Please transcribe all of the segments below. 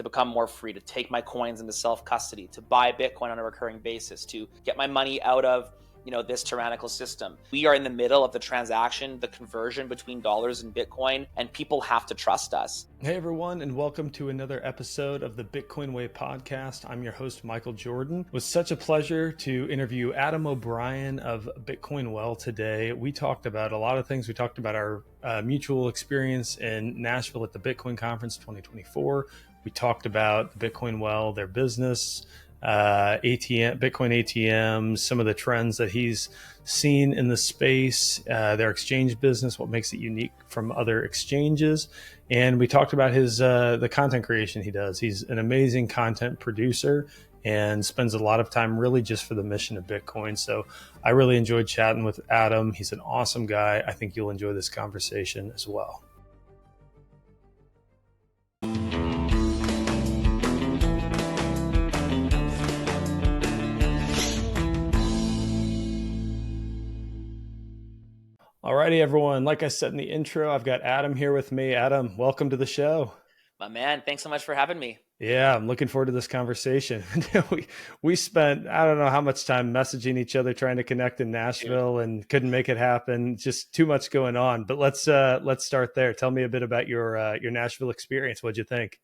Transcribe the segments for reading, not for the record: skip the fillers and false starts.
to become more free, to take my coins into self-custody, to buy Bitcoin on a recurring basis, to get my money out of this tyrannical system. We are in the middle of the transaction, the conversion between dollars and Bitcoin, and people have to trust us. Hey everyone, and welcome to another episode of the Bitcoin Way podcast. I'm your host, Michael Jordan. It was such a pleasure to interview Adam O'Brien of Bitcoin Well today. We talked about a lot of things. We talked about our mutual experience in Nashville at the Bitcoin Conference 2024. We talked about the Bitcoin Well, their business, Bitcoin ATMs, some of the trends that he's seen in the space, their exchange business, what makes it unique from other exchanges. And we talked about his the content creation he does. He's an amazing content producer and spends a lot of time really just for the mission of Bitcoin. So I really enjoyed chatting with Adam. He's an awesome guy. I think you'll enjoy this conversation as well. Alrighty, everyone. Like I said in the intro, I've got Adam here with me. Adam, welcome to the show. My man, thanks so much for having me. Yeah, I'm looking forward to this conversation. we spent, I don't know how much time messaging each other, trying to connect in Nashville, and couldn't make it happen. Just too much going on. But let's start there. Tell me a bit about your Nashville experience. What'd you think?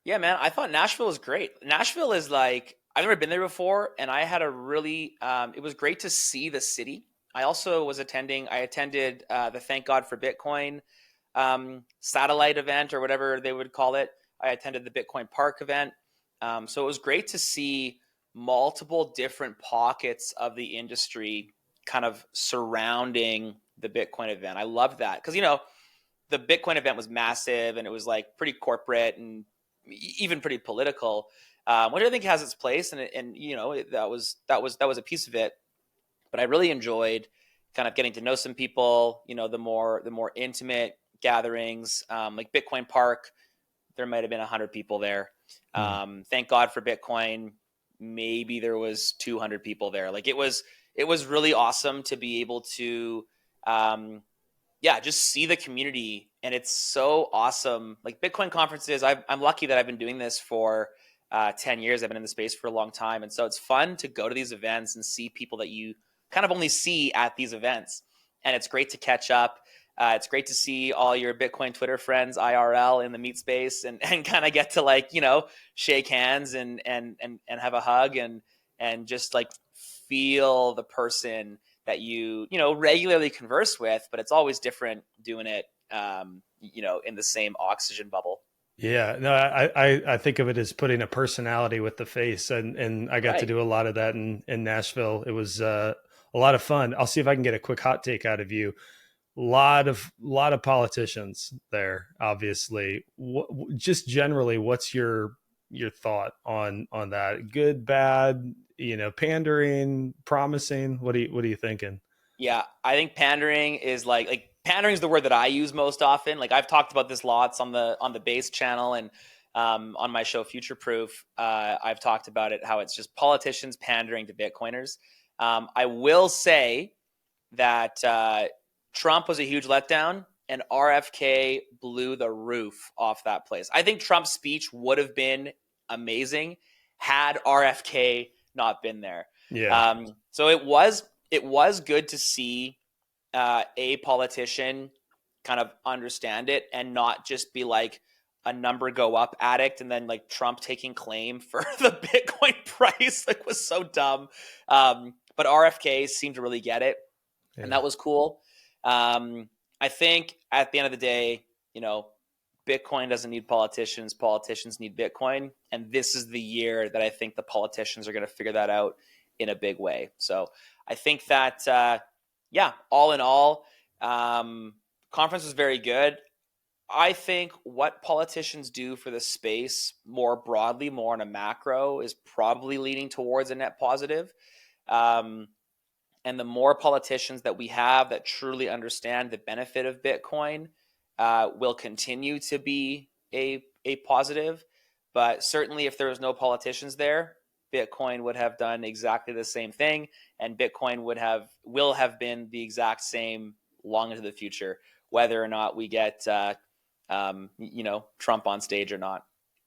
Yeah, man, I thought Nashville was great. Nashville is like, I've never been there before, and I had a really, it was great to see the city. I also attended the Thank God for Bitcoin satellite event, or whatever they would call it. I attended the Bitcoin Park event. So it was great to see multiple different pockets of the industry kind of surrounding the Bitcoin event. I loved that because, the Bitcoin event was massive, and it was like pretty corporate and even pretty political, which I think has its place. And that was a piece of it. But I really enjoyed kind of getting to know some people, the more intimate gatherings, like Bitcoin Park. There might have been 100 people there. Thank God for Bitcoin. Maybe there was 200 people there. Like it was really awesome to be able to, just see the community. And it's so awesome. Like Bitcoin conferences, I'm lucky that I've been doing this for 10 years. I've been in the space for a long time. And so it's fun to go to these events and see people that you kind of only see at these events. And it's great to catch up. It's great to see all your Bitcoin Twitter friends IRL in the meet space and kind of get to shake hands and have a hug and just like feel the person that you regularly converse with, but it's always different doing it in the same oxygen bubble. Yeah, no, I think of it as putting a personality with the face, and I got to do a lot of that in Nashville. It was a lot of fun. I'll see if I can get a quick hot take out of you. Lot of politicians there, obviously. Just generally, what's your thought on that? Good, bad, pandering, promising? What are you thinking? Yeah, I think pandering is like pandering is the word that I use most often. Like I've talked about this lots on the base channel and on my show Future Proof. I've talked about it, how it's just politicians pandering to Bitcoiners. I will say that Trump was a huge letdown, and RFK blew the roof off that place. I think Trump's speech would have been amazing had RFK not been there. Yeah. So it was good to see a politician kind of understand it and not just be like a number go up addict, and then like Trump taking claim for the Bitcoin price was so dumb. But RFK seemed to really get it. Yeah. And that was cool. I think at the end of the day, Bitcoin doesn't need politicians. Politicians need Bitcoin. And this is the year that I think the politicians are going to figure that out in a big way. So I think that, all in all, conference was very good. I think what politicians do for the space more broadly, more on a macro, is probably leaning towards a net positive. And the more politicians that we have that truly understand the benefit of Bitcoin will continue to be a positive. But certainly if there was no politicians there, Bitcoin would have done exactly the same thing, and Bitcoin will have been the exact same long into the future, whether or not we get Trump on stage or not.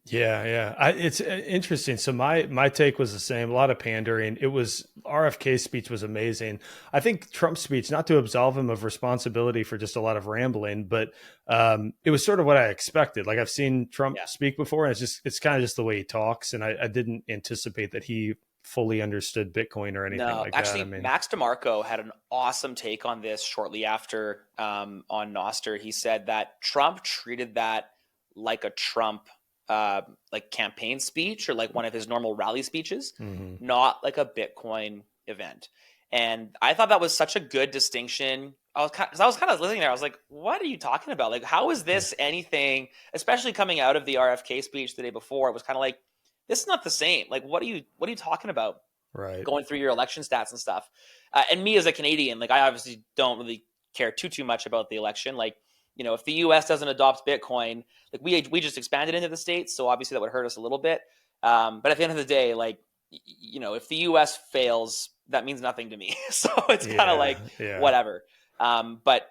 Yeah, yeah. It's interesting. So my take was the same. A lot of pandering. It was RFK's speech was amazing. I think Trump's speech, not to absolve him of responsibility for just a lot of rambling, but it was sort of what I expected. Like I've seen Trump Yeah. speak before, and it's kind of just the way he talks, and I didn't anticipate that he fully understood Bitcoin or anything No, like that. I actually, mean, Max DeMarco had an awesome take on this shortly after on Noster. He said that Trump treated that like a Trump like campaign speech or like one of his normal rally speeches, mhm. not like a Bitcoin event. And I thought that was such a good distinction. I was kind of listening there. I was like, "What are you talking about? Like, how is Yeah, this anything?" Especially coming out of the RFK speech the day before, it was kind of like, "This is not the same. Like, what are you talking about?" right. Going through your election stats and stuff. And me as a Canadian, like I obviously don't really care too much about the election. Like, if the U.S. doesn't adopt Bitcoin, like we just expanded into the states, so obviously that would hurt us a little bit. But at the end of the day, like if the U.S. fails, that means nothing to me. So it's kind of like Yeah, yeah. whatever. But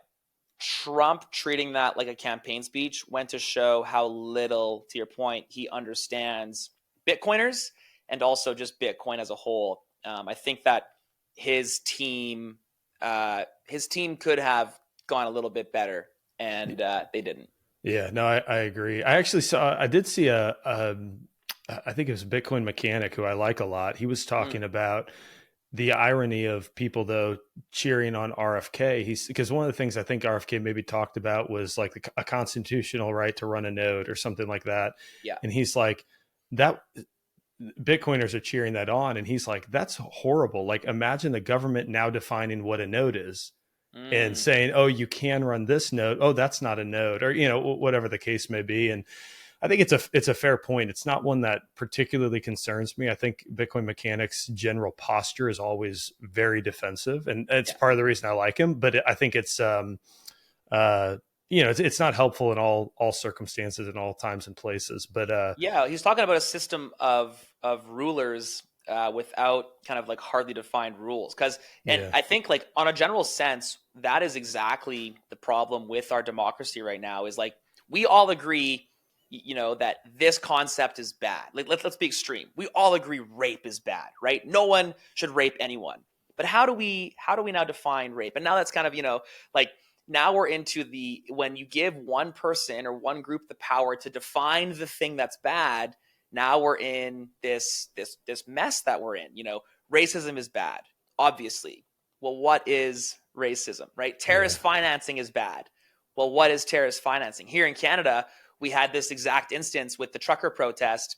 Trump treating that like a campaign speech went to show how little, to your point, he understands Bitcoiners and also just Bitcoin as a whole. I think that his team, his team could have gone a little bit better, and they didn't. Yeah, no, I agree. I did see I think it was a Bitcoin mechanic who I like a lot. He was Mm, talking about the irony of people though cheering on RFK. He's because one of the things I think RFK maybe talked about was like a constitutional right to run a node or something like that. yeah. And he's like, that Bitcoiners are cheering that on. And he's like, that's horrible. Like, imagine the government now defining what a node is and Mm, saying, "Oh, you can run this node. Oh, that's not a node," or whatever the case may be. And I think it's a fair point. It's not one that particularly concerns me. I think Bitcoin Mechanics' general posture is always very defensive, and it's yeah. part of the reason I like him. But I think uh, it's not helpful in all circumstances and all times and places. But Yeah, he's talking about a system of rulers without kind of like hardly defined rules. And yeah, I think like on a general sense, that is exactly the problem with our democracy right now. Is like we all agree, that this concept is bad. Like let's be extreme. We all agree rape is bad, right? No one should rape anyone. But how do we now define rape? And now that's kind of like now we're into the when you give one person or one group the power to define the thing that's bad. Now we're in this mess that we're in. Racism is bad, obviously. Well, what is racism, right? yeah, Terrorist financing is bad. Well, what is terrorist financing? Here in Canada, we had this exact instance with the trucker protest.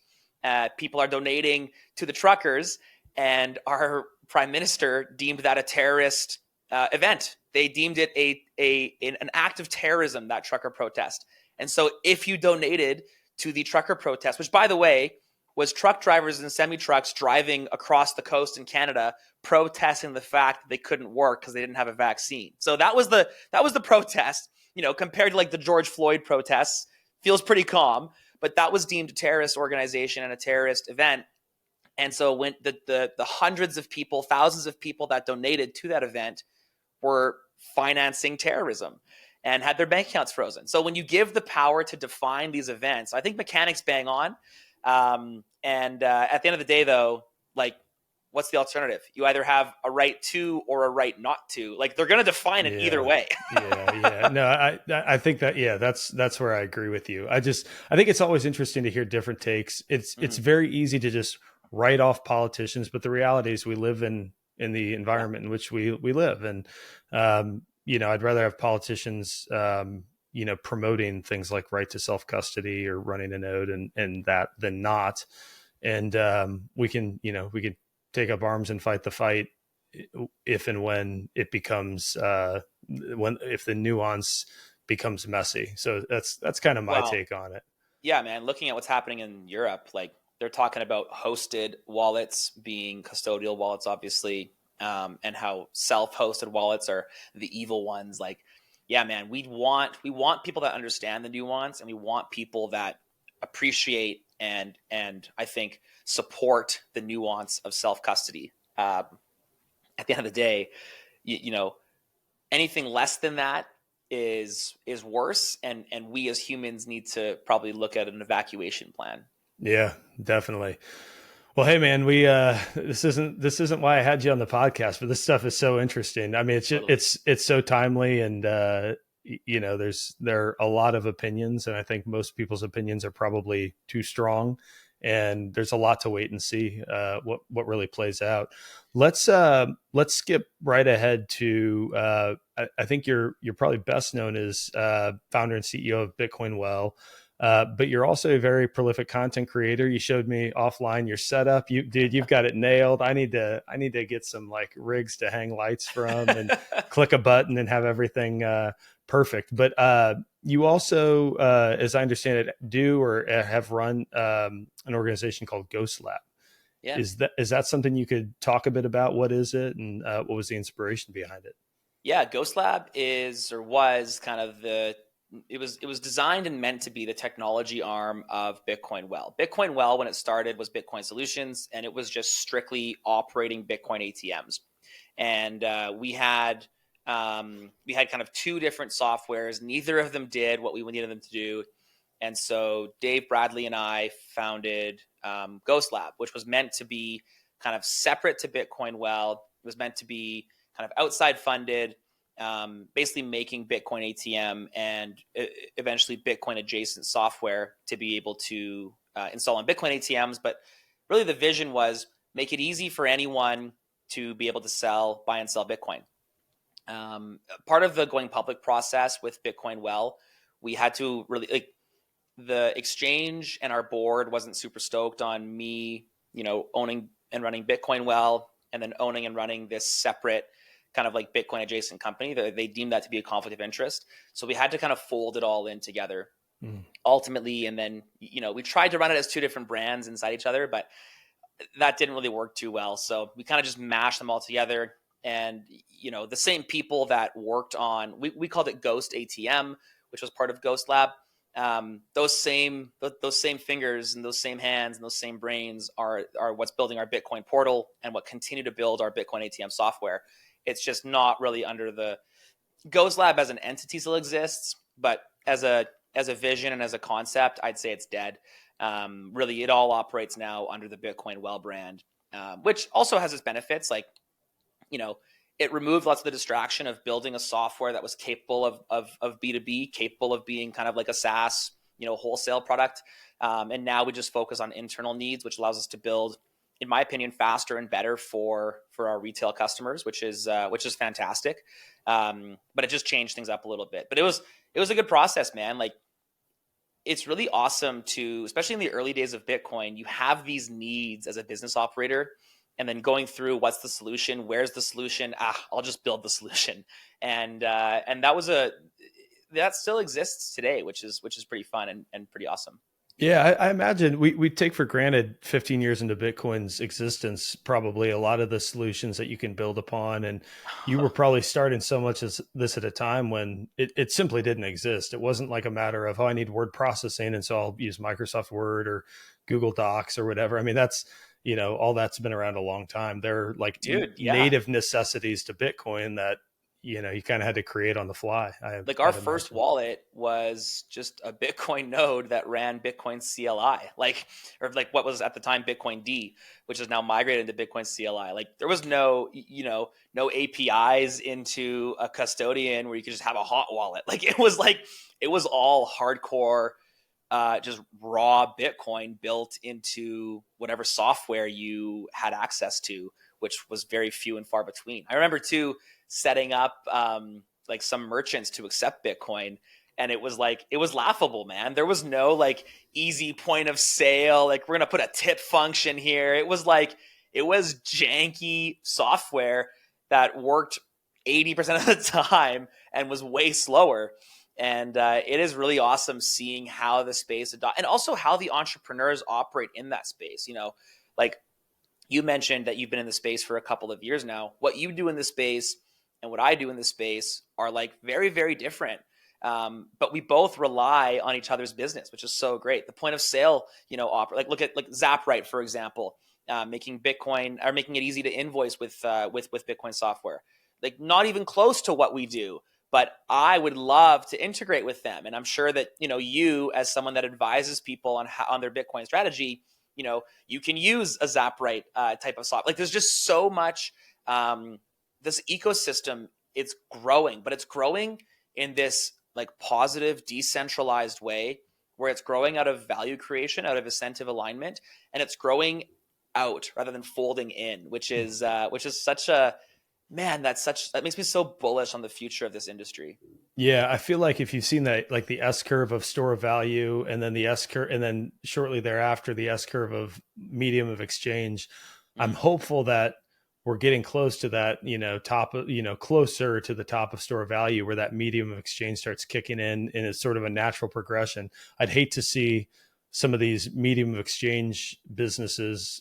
People are donating to the truckers, and our prime minister deemed that a terrorist event. They deemed it an act of terrorism, that trucker protest. And so if you donated to the trucker protest, which by the way was truck drivers and semi trucks driving across the coast in Canada protesting the fact that they couldn't work because they didn't have a vaccine. So that was the protest. Compared to like the George Floyd protests, feels pretty calm, but that was deemed a terrorist organization and a terrorist event. And so when the hundreds of people, thousands of people that donated to that event were financing terrorism and had their bank accounts frozen. So when you give the power to define these events, I think mechanics bang on. And at the end of the day, though, like, what's the alternative? You either have a right to or a right not to. Like, they're going to define it either yeah. way. Yeah, yeah. No, I think that yeah, that's where I agree with you. I think it's always interesting to hear different takes. It's Mhm. very easy to just write off politicians, but the reality is we live in the Yeah. environment in which we live, and I'd rather have politicians promoting things like right to self custody or running a node and that than not. And we can take up arms and fight the fight if and when it becomes when if the nuance becomes messy. So that's kind of my Well, take on it. yeah, man. Looking at what's happening in Europe, like they're talking about hosted wallets being custodial wallets, obviously, and how self-hosted wallets are the evil ones. Like, yeah, man, we want people that understand the nuance, and we want people that appreciate and I think support the nuance of self custody. At the end of the day, you know, anything less than that is worse, and we as humans need to probably look at an evacuation plan. Yeah, definitely. Well, hey man, we this isn't why I had you on the podcast, but this stuff is so interesting. I mean, it's just, Totally. it's so timely, and there are a lot of opinions, and I think most people's opinions are probably too strong, and there's a lot to wait and see what really plays out. Let's skip right ahead to I think you're probably best known as founder and CEO of Bitcoin Well. But you're also a very prolific content creator. You showed me offline your setup. You've got it nailed. I need to get some like rigs to hang lights from and click a button and have everything perfect. But you also, as I understand it, do or have run an organization called Ghost Lab. Yeah. Is that something you could talk a bit about? What is it, and what was the inspiration behind it? Yeah, Ghost Lab is or was kind of it was designed and meant to be the technology arm of Bitcoin Well. Bitcoin Well, when it started, was Bitcoin Solutions, and it was just strictly operating Bitcoin ATMs. And we had kind of two different softwares. Neither of them did what we needed them to do, and so Dave Bradley and I founded Ghost Lab, which was meant to be kind of separate to Bitcoin Well. It was meant to be kind of outside funded, basically making Bitcoin ATM and eventually Bitcoin adjacent software to be able to install on Bitcoin ATMs. But really, the vision was make it easy for anyone to be able to buy and sell Bitcoin. Part of the going public process with Bitcoin Well, we had to really like the exchange and our board wasn't super stoked on me, owning and running Bitcoin Well, and then owning and running this separate kind of like Bitcoin adjacent company. They deemed that to be a conflict of interest. So we had to kind of fold it all in together Mm. ultimately. And then, we tried to run it as two different brands inside each other, but that didn't really work too well. So we kind of just mashed them all together. And, the same people that worked on, we called it Ghost ATM, which was part of Ghost Lab. Those same fingers and those same hands and those same brains are what's building our Bitcoin portal and what continue to build our Bitcoin ATM software. It's just not really under the Ghost Lab as an entity still exists, but as a vision and as a concept, I'd say it's dead. Really, it all operates now under the Bitcoin Well brand, which also has its benefits. Like, you know, it removed lots of the distraction of building a software that was capable of B2B, capable of being kind of like a SaaS, wholesale product. And now we just focus on internal needs, which allows us to build, in my opinion, faster and better for our retail customers, which is fantastic. But it just changed things up a little bit. But it was a good process, man. Like, it's really awesome to, especially in the early days of Bitcoin, you have these needs as a business operator, and then going through what's the solution, where's the solution? I'll just build the solution, and that still exists today, which is pretty fun and pretty awesome. Yeah, I imagine we take for granted 15 years into Bitcoin's existence, probably a lot of the solutions that you can build upon. And you were probably starting so much as this at a time when it simply didn't exist. It wasn't like a matter of, oh, I need word processing, and so I'll use Microsoft Word or Google Docs or whatever. I mean, all that's been around a long time. They're like Dude, yeah. native necessities to Bitcoin that, you kind of had to create on the fly, Like, our I'd first imagine. wallet was just a Bitcoin node that ran Bitcoin CLI, like, or like what was at the time Bitcoin D, which is now migrated into Bitcoin CLI. Like, there was no APIs into a custodian where you could just have a hot wallet. It was all hardcore, just raw Bitcoin built into whatever software you had access to, which was very few and far between. I remember too setting up like some merchants to accept Bitcoin. And it was laughable, man. There was no like easy point of sale. Like, we're gonna put a tip function here. It was janky software that worked 80% of the time and was way slower. And it is really awesome seeing how the space and also how the entrepreneurs operate in that space. Like, you mentioned that you've been in the space for a couple of years now. What you do in the space and what I do in the space are like very, very different. But we both rely on each other's business, which is so great. The point of sale, like, look at like Zapright, for example, making Bitcoin or making it easy to invoice with Bitcoin software. Like, not even close to what we do, but I would love to integrate with them. And I'm sure that, you as someone that advises people on their Bitcoin strategy, you can use a Zapright type of software. Like there's just so much, this ecosystem, it's growing, but it's growing in this like positive, decentralized way where it's growing out of value creation, out of incentive alignment, and it's growing out rather than folding in, which is such a, man, that makes me so bullish on the future of this industry. Yeah, I feel like if you've seen that, like the S curve of store of value, and then the S curve, and then shortly thereafter the S curve of medium of exchange, I'm Mm. hopeful that we're getting close to that, closer to the top of store of value, where that medium of exchange starts kicking in it's sort of a natural progression. I'd hate to see some of these medium of exchange businesses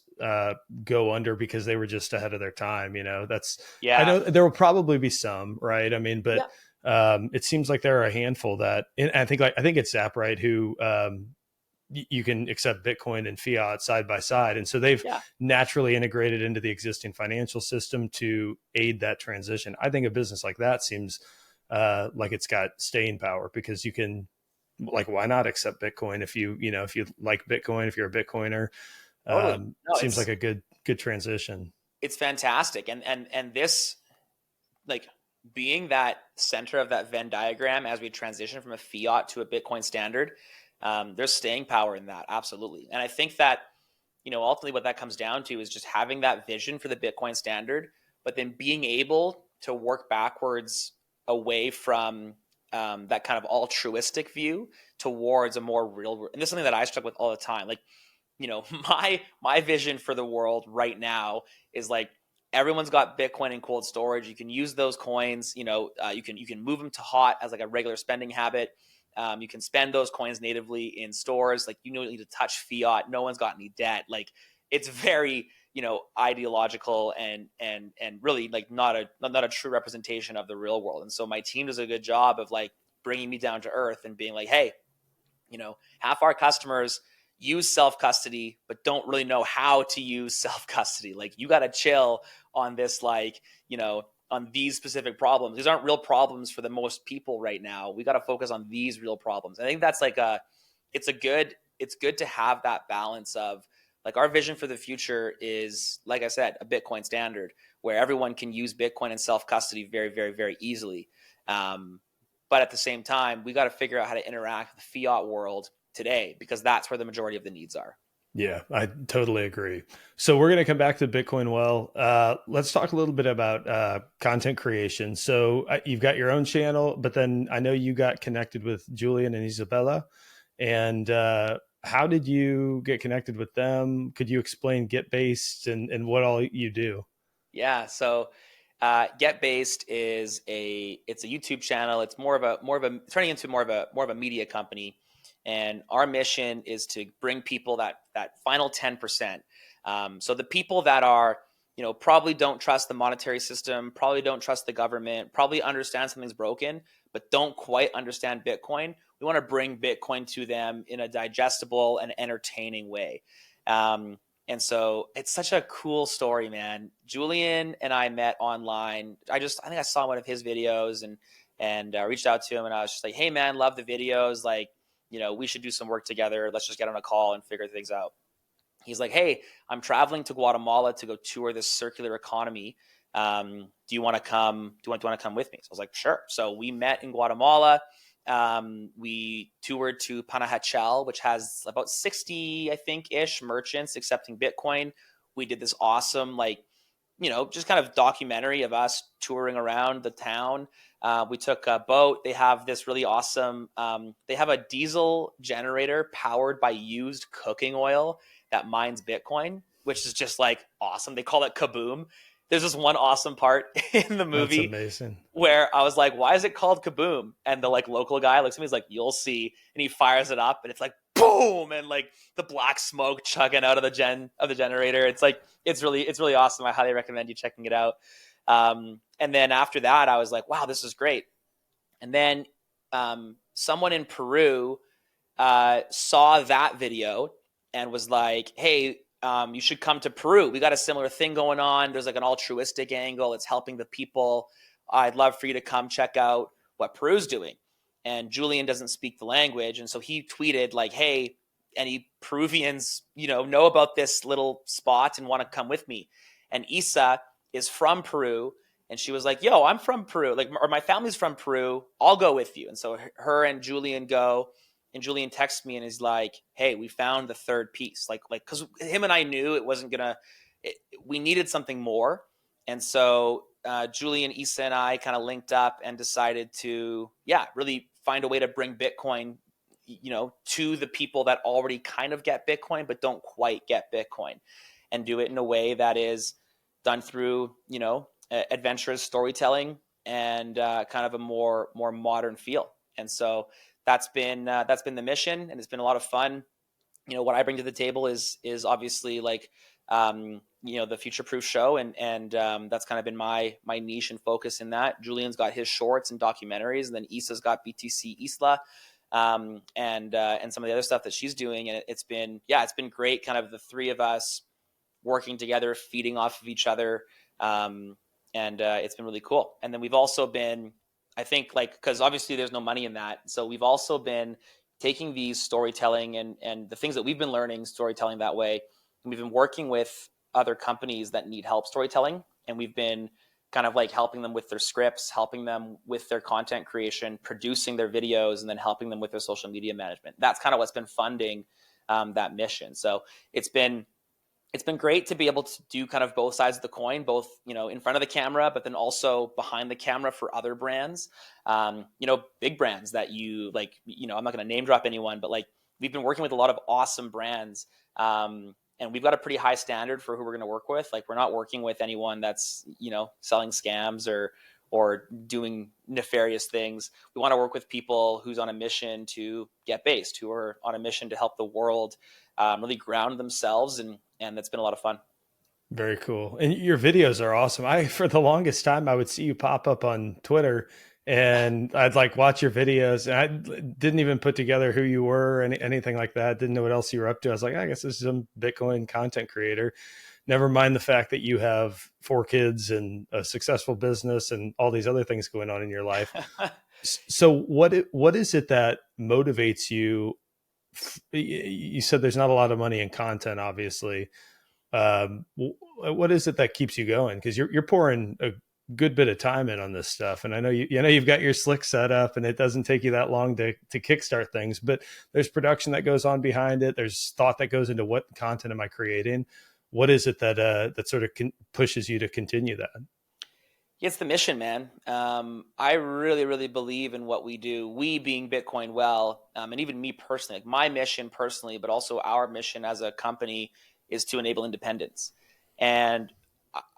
go under because they were just ahead of their time. I Yeah. know there will probably be some, right? I mean, but Yeah. it seems like there are a handful that, and I think it's Zapright who you can accept Bitcoin and fiat side by side, and so they've Yeah. naturally integrated into the existing financial system to aid that transition. I think a business like that seems like it's got staying power, because you can, like, why not accept Bitcoin if if you like Bitcoin, if you're a Bitcoiner. Totally. No, Seems like a good transition. it's fantastic. And this, like, being that center of that Venn diagram as we transition from a fiat to a Bitcoin standard, there's staying power in that. Absolutely. And I think that, ultimately what that comes down to is just having that vision for the Bitcoin standard, but then being able to work backwards away from that kind of altruistic view towards a more real, and this is something that I struggle with all the time. Like, my vision for the world right now is like, everyone's got Bitcoin in cold storage. You can use those coins. You can move them to hot as like a regular spending habit. You can spend those coins natively in stores. Like, you don't need to touch fiat. No one's got any debt. Like, it's very, ideological and really like not a true representation of the real world. And so my team does a good job of like bringing me down to earth and being like, hey, half our customers use self custody, but don't really know how to use self custody. Like, you got to chill on this, like, on these specific problems. These aren't real problems for the most people right now. We got to focus on these real problems. I think that's like it's good to have that balance of like, our vision for the future is, like I said, a Bitcoin standard where everyone can use Bitcoin and self custody very, very, very easily. But at the same time, we got to figure out how to interact with the fiat world today, because that's where the majority of the needs are. Yeah, I totally agree. So we're going to come back to Bitcoin Well. Let's talk a little bit about content creation. So you've got your own channel, but then I know you got connected with Julian and Isabella. And how did you get connected with them? Could you explain GetBased and what all you do? Yeah. So GetBased it's a YouTube channel. It's turning into more of a media company, and our mission is to bring people that final 10%. So the people that are, probably don't trust the monetary system, probably don't trust the government, probably understand something's broken, but don't quite understand Bitcoin. We want to bring Bitcoin to them in a digestible and entertaining way. And so it's such a cool story, man. Julian and I met online. I think I saw one of his videos and reached out to him, and I was just like, "Hey, man, love the videos. Like, we should do some work together. Let's just get on a call and figure things out." He's like, "Hey, I'm traveling to Guatemala to go tour this circular economy. Do you want to come? Do you want to come with me?" So I was like, "Sure." So we met in Guatemala. We toured to Panajachel, which has about 60, I think, ish merchants accepting Bitcoin. We did this awesome, like, just kind of documentary of us touring around the town. We took a boat. They have this really awesome, they have a diesel generator powered by used cooking oil that mines Bitcoin, which is just like awesome. They call it Kaboom. There's this one awesome part in the That's movie amazing. where I was like, "Why is it called Kaboom?" And the like local guy looks at me, he's like, "You'll see." And he fires it up, and it's like boom, and like the black smoke chugging out of the generator. It's like it's really awesome. I highly recommend you checking it out. And then after that, I was like, "Wow, this is great." And then someone in Peru saw that video and was like, "Hey, you should come to Peru. We got a similar thing going on. There's like an altruistic angle. It's helping the people. I'd love for you to come check out what Peru's doing. And Julian doesn't speak the language. And so he tweeted like, hey, any Peruvians, know about this little spot and want to come with me? And Isa is from Peru. And she was like, yo, I'm from Peru. Like, or my family's from Peru. I'll go with you. And so her and Julian go. And Julian texts me and is like, hey, we found the third piece. Like, because him and I knew it wasn't going to, we needed something more. And so Julian, Isa, and I kind of linked up and decided to, really find a way to bring Bitcoin, to the people that already kind of get Bitcoin, but don't quite get Bitcoin, and do it in a way that is done through, adventurous storytelling and kind of a more modern feel. And so that's been the mission, and it's been a lot of fun. What I bring to the table is obviously like, the Future Proof show, and that's kind of been my niche and focus in that. Julian's got his shorts and documentaries, and then Isa's got BTC Isla, and some of the other stuff that she's doing. And it's been great, kind of the three of us working together, feeding off of each other, and it's been really cool. And then we've also been, I think, like, because obviously there's no money in that, so we've also been taking these storytelling and the things that we've been learning storytelling that way, and we've been working with other companies that need help storytelling, and we've been kind of like helping them with their scripts, helping them with their content creation, producing their videos, and then helping them with their social media management. That's kind of what's been funding that mission. So it's been great to be able to do kind of both sides of the coin, both, in front of the camera, but then also behind the camera for other brands, big brands that you like, I'm not going to name drop anyone, but like we've been working with a lot of awesome brands. And we've got a pretty high standard for who we're going to work with. Like, we're not working with anyone that's, selling scams or doing nefarious things. We want to work with people who's on a mission to get based, who are on a mission to help the world really ground themselves. And that's been a lot of fun. Very cool. And your videos are awesome. For the longest time, I would see you pop up on Twitter and I'd like watch your videos, and I didn't even put together who you were or anything like that. Didn't know what else you were up to. I was like, I guess this is some Bitcoin content creator. Never mind the fact that you have 4 kids and a successful business and all these other things going on in your life. So what is it that motivates you? You said there's not a lot of money in content, obviously. What is it that keeps you going? Because you're pouring a good bit of time in on this stuff, and I know you've got your slick set up, and it doesn't take you that long to kickstart things. But there's production that goes on behind it. There's thought that goes into what content am I creating. What is it that sort of pushes you to continue that? It's the mission, man. I really, really believe in what we do. We being Bitcoin Well, and even me personally, like my mission personally, but also our mission as a company is to enable independence. And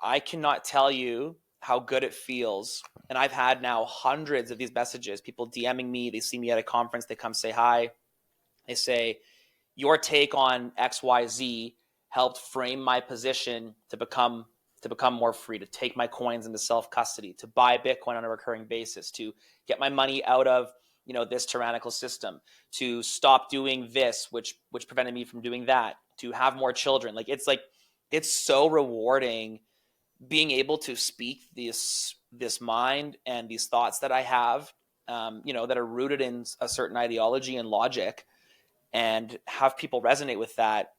I cannot tell you how good it feels. And I've had now hundreds of these messages, people DMing me, they see me at a conference, they come say hi. They say, your take on XYZ helped frame my position to become more free, to take my coins into self-custody, to buy Bitcoin on a recurring basis, to get my money out of this tyrannical system, to stop doing this, which prevented me from doing that, to have more children. It's so rewarding being able to speak this mind and these thoughts that I have, that are rooted in a certain ideology and logic, and have people resonate with that.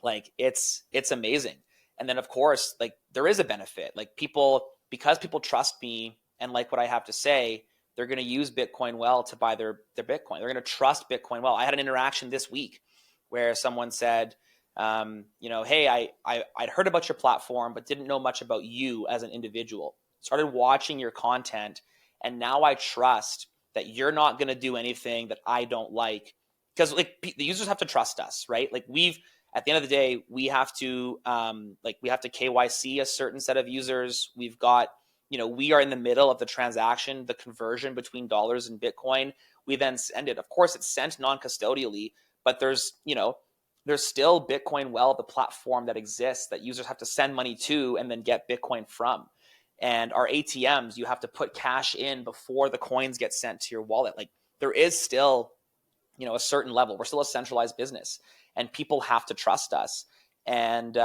Like, it's amazing. And then of course, like, there is a benefit, like because people trust me and like what I have to say, they're going to use Bitcoin Well to buy their Bitcoin. They're going to trust Bitcoin Well. I had an interaction this week where someone said, hey, I'd heard about your platform, but didn't know much about you as an individual. Started watching your content, and now I trust that you're not going to do anything that I don't like. Because like the users have to trust us, right? Like at the end of the day, we have to KYC a certain set of users. We've got, we are in the middle of the transaction, the conversion between dollars and Bitcoin. We then send it. Of course, it's sent non-custodially, but there's still Bitcoin Well, the platform that exists that users have to send money to and then get Bitcoin from. And our ATMs, you have to put cash in before the coins get sent to your wallet. Like, there is still, a certain level. We're still a centralized business, and people have to trust us. And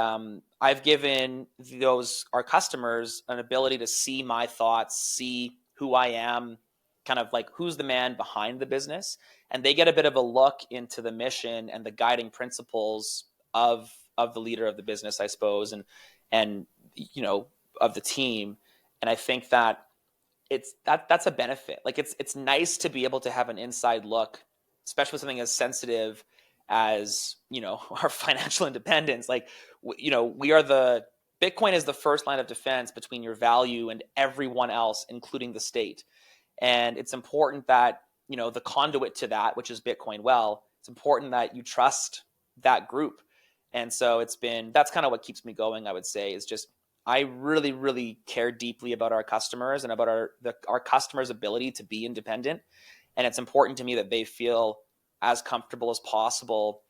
I've given our customers an ability to see my thoughts, see who I am, kind of like who's the man behind the business, and they get a bit of a look into the mission and the guiding principles of the leader of the business, I suppose, and of the team. And I think that that's a benefit. Like it's nice to be able to have an inside look, especially with something as sensitive as our financial independence. Like we are the Bitcoin is the first line of defense between your value and everyone else, including the state. And it's important that the conduit to that, which is Bitcoin, it's important that you trust that group. And so that's kind of what keeps me going, I would say, is just I really, really care deeply about our customers and about our customers' ability to be independent. And it's important to me that they feel as comfortable as possible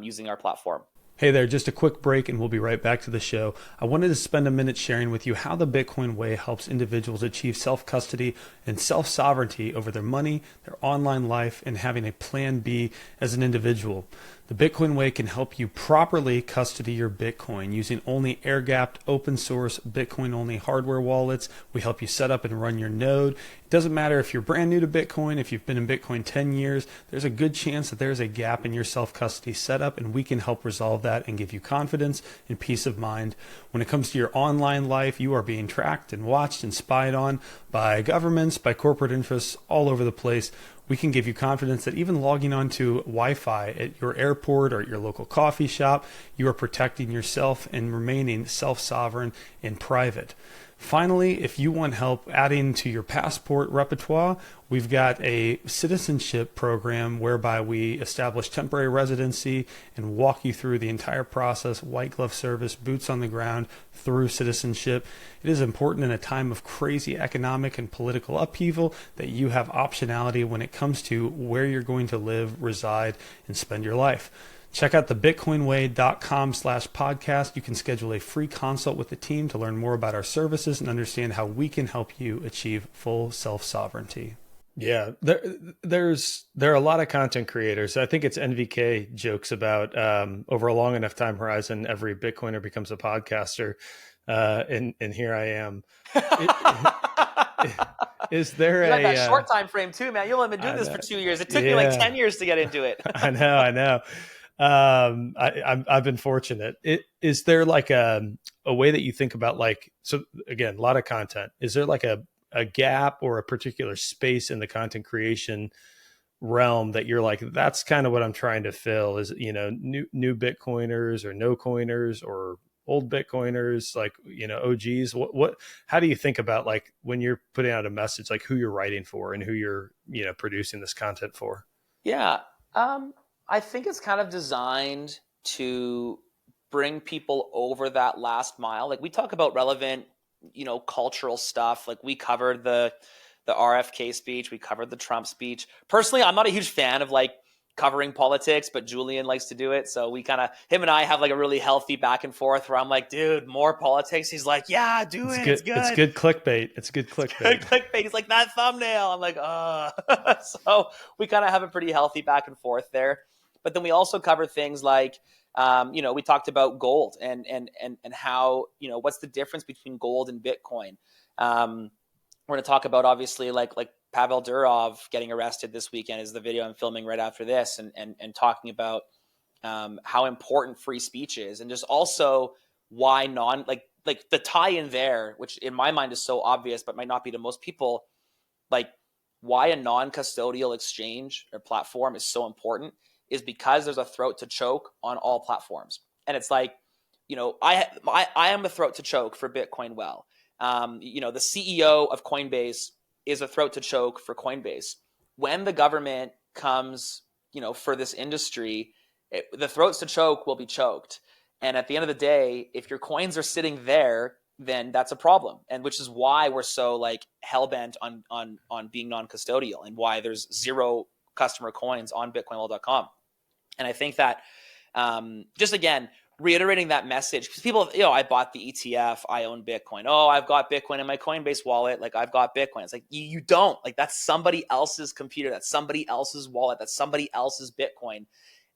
using our platform. Hey there, just a quick break and we'll be right back to the show. I wanted to spend a minute sharing with you how the Bitcoin way helps individuals achieve self-custody and self-sovereignty over their money, their online life, and having a plan B as an individual. The Bitcoin way can help you properly custody your Bitcoin using only air-gapped, open source, Bitcoin-only hardware wallets. We help you set up and run your node. It doesn't matter if you're brand new to Bitcoin, if you've been in Bitcoin 10 years, there's a good chance that there's a gap in your self-custody setup, and we can help resolve that and give you confidence and peace of mind. When it comes to your online life, you are being tracked and watched and spied on by governments, by corporate interests all over the place. We can give you confidence that even logging onto Wi-Fi at your airport or at your local coffee shop, you are protecting yourself and remaining self-sovereign and private. Finally, if you want help adding to your passport repertoire, we've got a citizenship program whereby we establish temporary residency and walk you through the entire process, white glove service, boots on the ground through citizenship. It is important in a time of crazy economic and political upheaval that you have optionality when it comes to where you're going to live, reside, and spend your life. Check out the bitcoinway.com/podcast. You can schedule a free consult with the team to learn more about our services and understand how we can help you achieve full self-sovereignty. Yeah, there are a lot of content creators. I think it's NVK jokes about over a long enough time horizon, every Bitcoiner becomes a podcaster, and here I am. Is there you had that short time frame too, man? You've only been doing this for 2 years. It took me like 10 years to get into it. I know. I've been fortunate. Is there like a way that you think about, like, so again, a lot of content. Is there like a gap or a particular space in the content creation realm that you're like, that's kind of what I'm trying to fill? Is new Bitcoiners or no coiners or old Bitcoiners, like OGs? What how do you think about, like, when you're putting out a message, like who you're writing for and who you're producing this content for? Yeah. I think it's kind of designed to bring people over that last mile. Like we talk about relevant, cultural stuff. Like we covered the RFK speech, we covered the Trump speech. Personally, I'm not a huge fan of like covering politics, but Julian likes to do it. So we him and I have like a really healthy back and forth where I'm like, dude, more politics. He's like, yeah, do it. It's good. It's good clickbait. It's good clickbait. He's like, that thumbnail. I'm like, so we kind of have a pretty healthy back and forth there. But then we also cover things like, we talked about gold and how, what's the difference between gold and Bitcoin. We're going to talk about, obviously, like Pavel Durov getting arrested this weekend is the video I'm filming right after this, and talking about how important free speech is, and just also why like the tie in there, which in my mind is so obvious, but might not be to most people, like why a non-custodial exchange or platform is so important is because there's a throat to choke on all platforms. And it's like, I am a throat to choke for Bitcoin Well. The CEO of Coinbase is a throat to choke for Coinbase. When the government comes, for this industry, the throats to choke will be choked. And at the end of the day, if your coins are sitting there, then that's a problem. And which is why we're so like hell-bent on being non-custodial, and why there's zero customer coins on bitcoinwell.com. And I think that just again, reiterating that message, because people, I bought the ETF, I own Bitcoin. Oh, I've got Bitcoin in my Coinbase wallet. Like I've got Bitcoin. It's like, you don't. Like that's somebody else's computer. That's somebody else's wallet. That's somebody else's Bitcoin.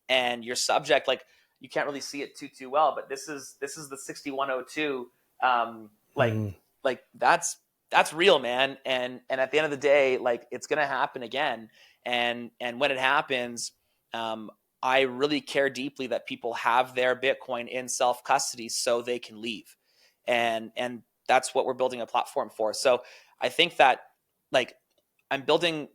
And you're subject, like you can't really see it too well, but this is the 6102. Like that's that's real, man. And at the end of the day, like, it's gonna happen again. And when it happens, um, I really care deeply that people have their Bitcoin in self custody so they can leave, and that's what we're building a platform for. So I think that, like, I'm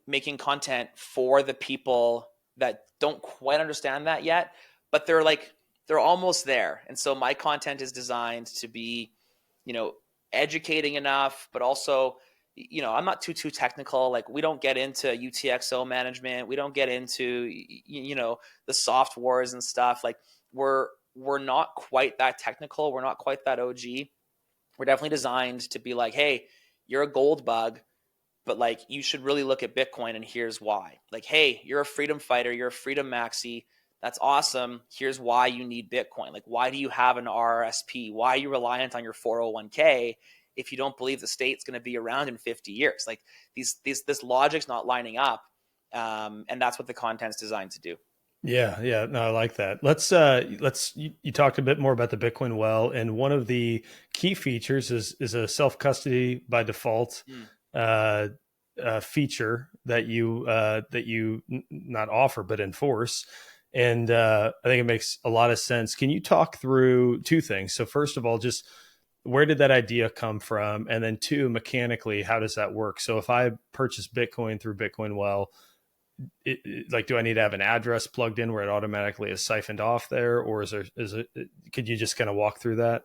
making content for the people that don't quite understand that yet, but they're almost there. And so my content is designed to be, you know, educating enough, but also, I'm not too technical. Like, we don't get into UTXO management. We don't get into, the soft wars and stuff. Like, we're not quite that technical. We're not quite that OG. We're definitely designed to be like, hey, you're a gold bug, but like, you should really look at Bitcoin, and here's why. Like, hey, you're a freedom fighter, you're a freedom maxi. That's awesome. Here's why you need Bitcoin. Like, why do you have an RRSP? Why are you reliant on your 401k if you don't believe the state's going to be around in 50 years? Like, this logic's not lining up, and that's what the content's designed to do. Yeah, no, I like that. You talked a bit more about the Bitcoin well, and one of the key features is a self custody by default Mm. uh, feature that you not offer but enforce, and I think it makes a lot of sense. Can you talk through two things? So first of all, just where did that idea come from, and then two, mechanically, how does that work? So if I purchase Bitcoin through Bitcoin well, like, do I need to have an address plugged in where it automatically is siphoned off there, or could you just kind of walk through that?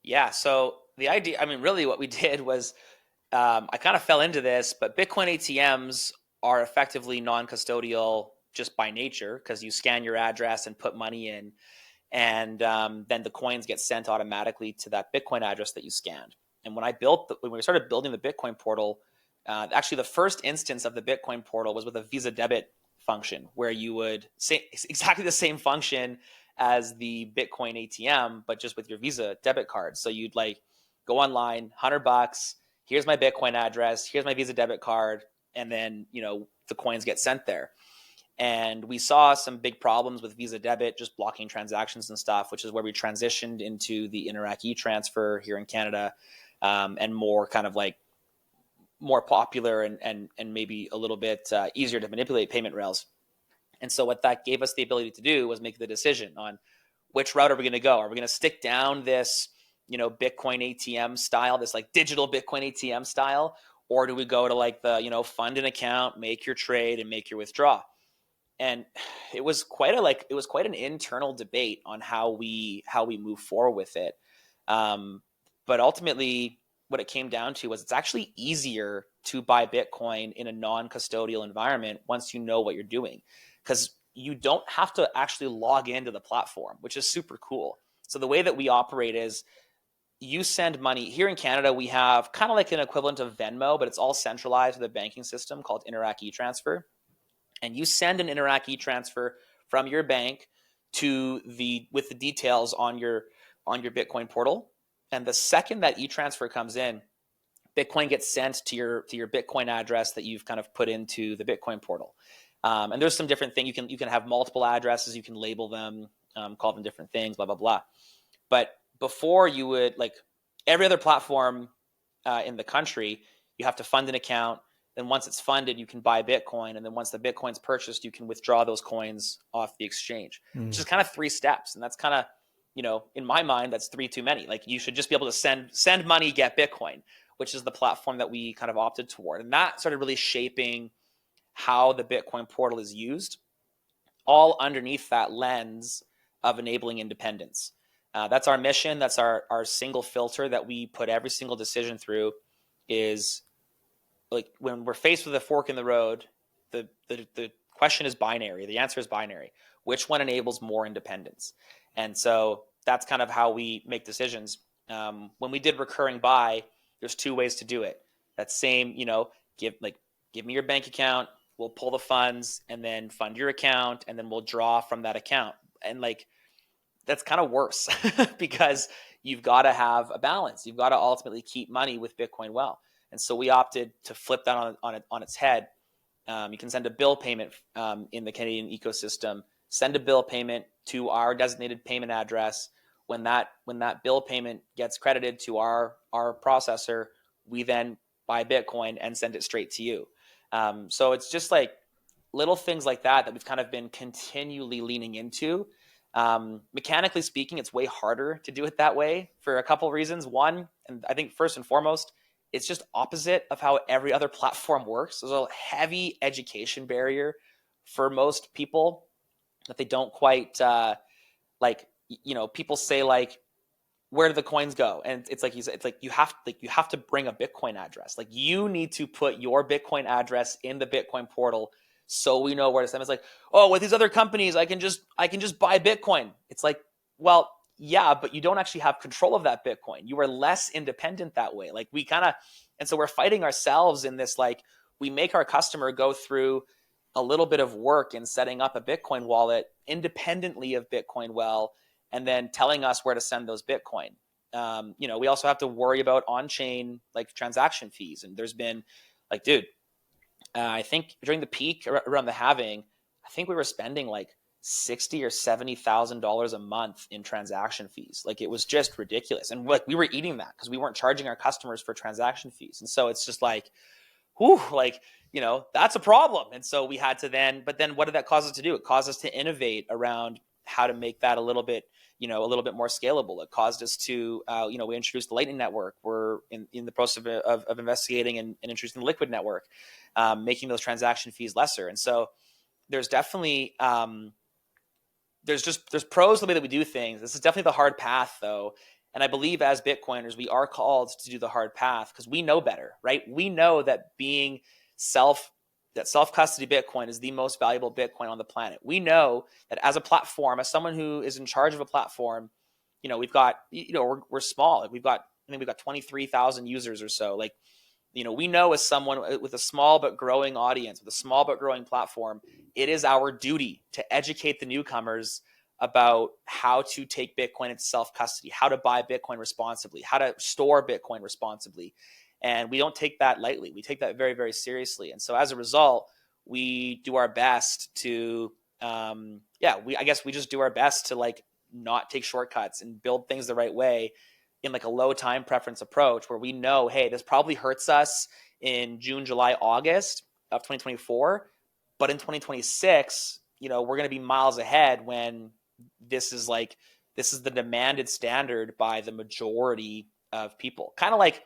Yeah. So the idea, I mean, really what we did was, I kind of fell into this, but Bitcoin ATMs are effectively non-custodial just by nature, because you scan your address and put money in, and then the coins get sent automatically to that Bitcoin address that you scanned. And when we started building the Bitcoin portal, actually the first instance of the Bitcoin portal was with a Visa debit function, where you would say exactly the same function as the Bitcoin ATM, but just with your Visa debit card. So you'd like go online, $100. Here's my Bitcoin address. Here's my Visa debit card, and then the coins get sent there. And we saw some big problems with Visa debit just blocking transactions and stuff, which is where we transitioned into the Interac e-transfer here in Canada, and more kind of like more popular and maybe a little bit easier to manipulate payment rails. And so what that gave us the ability to do was make the decision on which route are we going to go. Are we going to stick down this, Bitcoin ATM style, this like digital Bitcoin ATM style, or do we go to like the, fund an account, make your trade, and make your withdraw? And it was quite an internal debate on how we move forward with it. Um, but ultimately, what it came down to was it's actually easier to buy Bitcoin in a non-custodial environment once you know what you're doing, because you don't have to actually log into the platform, which is super cool. So the way that we operate is, you send money here in Canada. We have kind of like an equivalent of Venmo, but it's all centralized with a banking system called Interac e-transfer. And you send an Interac e-transfer from your bank to the with the details on your Bitcoin portal. And the second that e-transfer comes in, Bitcoin gets sent to your Bitcoin address that you've kind of put into the Bitcoin portal. And there's some different things. You can have multiple addresses. You can label them, call them different things, blah blah blah. But before, you would, like every other platform in the country, you have to fund an account. Then once it's funded, you can buy Bitcoin, and then once the Bitcoin's purchased, you can withdraw those coins off the exchange, which is kind of three steps. And that's kind of, in my mind, that's three too many. Like, you should just be able to send money, get Bitcoin, which is the platform that we kind of opted toward. And that started really shaping how the Bitcoin portal is used, all underneath that lens of enabling independence. That's our mission. That's our single filter that we put every single decision through. Is like, when we're faced with a fork in the road, the question is binary. The answer is binary. Which one enables more independence? And so that's kind of how we make decisions. When we did recurring buy, there's two ways to do it. That same, give me your bank account. We'll pull the funds and then fund your account, and then we'll draw from that account. And like, that's kind of worse because you've got to have a balance. You've got to ultimately keep money with Bitcoin well. And so we opted to flip that on its head. You can send a bill payment in the Canadian ecosystem. Send a bill payment to our designated payment address. When that bill payment gets credited to our processor, we then buy Bitcoin, and send it straight to you. So it's just like little things like that we've kind of been continually leaning into. Mechanically speaking, it's way harder to do it that way for a couple of reasons. One, and I think first and foremost, it's just opposite of how every other platform works. There's a heavy education barrier for most people that they don't quite people say like, where do the coins go? And it's like it's like you have to bring a Bitcoin address. Like you need to put your Bitcoin address in the Bitcoin portal so we know where to send. It's like, oh, with these other companies, I can just buy Bitcoin. It's like, well, yeah, but you don't actually have control of that Bitcoin. You are less independent that way. Like we kind of, and so we're fighting ourselves in this, like we make our customer go through a little bit of work in setting up a Bitcoin wallet independently of Bitcoin Well, and then telling us where to send those Bitcoin. We also have to worry about on-chain like transaction fees. And there's been like, dude, I think during the peak around the halving, I think we were spending like $60,000 or $70,000 a month in transaction fees. Like it was just ridiculous. And like we were eating that because we weren't charging our customers for transaction fees. And so it's just like, whew, like, that's a problem. And so we had to but then what did that cause us to do? It caused us to innovate around how to make that a little bit more scalable. It caused us to, we introduced the Lightning Network. We're in the process of investigating and introducing the Liquid Network, making those transaction fees lesser. And so there's definitely, there's pros to the way that we do things. This is definitely the hard path though. And I believe as Bitcoiners, we are called to do the hard path because we know better, right? We know that being self-custody Bitcoin is the most valuable Bitcoin on the planet. We know that as a platform, as someone who is in charge of a platform, we've got, we're small. I think we've got 23,000 users or so. Like, we know as someone with a small but growing audience, with a small but growing platform, it is our duty to educate the newcomers about how to take Bitcoin into self-custody, how to buy Bitcoin responsibly, how to store Bitcoin responsibly. And we don't take that lightly. We take that very, very seriously. And so as a result, we do our best to, I guess we just do our best to like not take shortcuts and build things the right way in like a low time preference approach where we know, hey, this probably hurts us in June, July, August of 2024. But in 2026, we're going to be miles ahead when this is the demanded standard by the majority of people. Kind of like,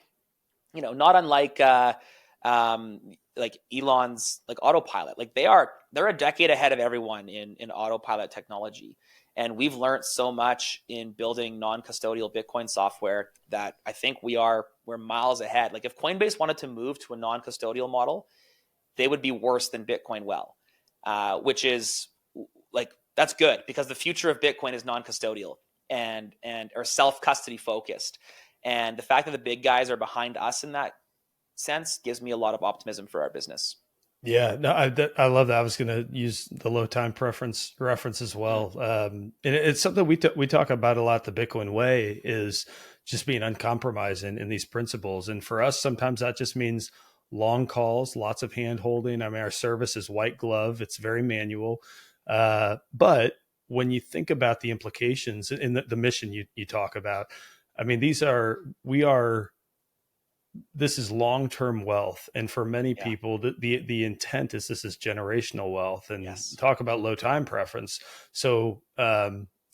not unlike like Elon's like autopilot. Like they're a decade ahead of everyone in autopilot technology. And we've learned so much in building non-custodial Bitcoin software that I think we're miles ahead. Like if Coinbase wanted to move to a non-custodial model, they would be worse than Bitcoin Well, which is like, that's good because the future of Bitcoin is non-custodial and or self-custody focused. And the fact that the big guys are behind us in that sense gives me a lot of optimism for our business. Yeah, no, I love that. I was going to use the low time preference reference as well. And it's something we talk about a lot. The Bitcoin way is just being uncompromising in these principles. And for us, sometimes that just means long calls, lots of hand holding. I mean, our service is white glove. It's very manual. But when you think about the implications in the mission you talk about, I mean, this is long-term wealth. And for many people, the intent is this is generational wealth. And yes. Talk about low time preference. So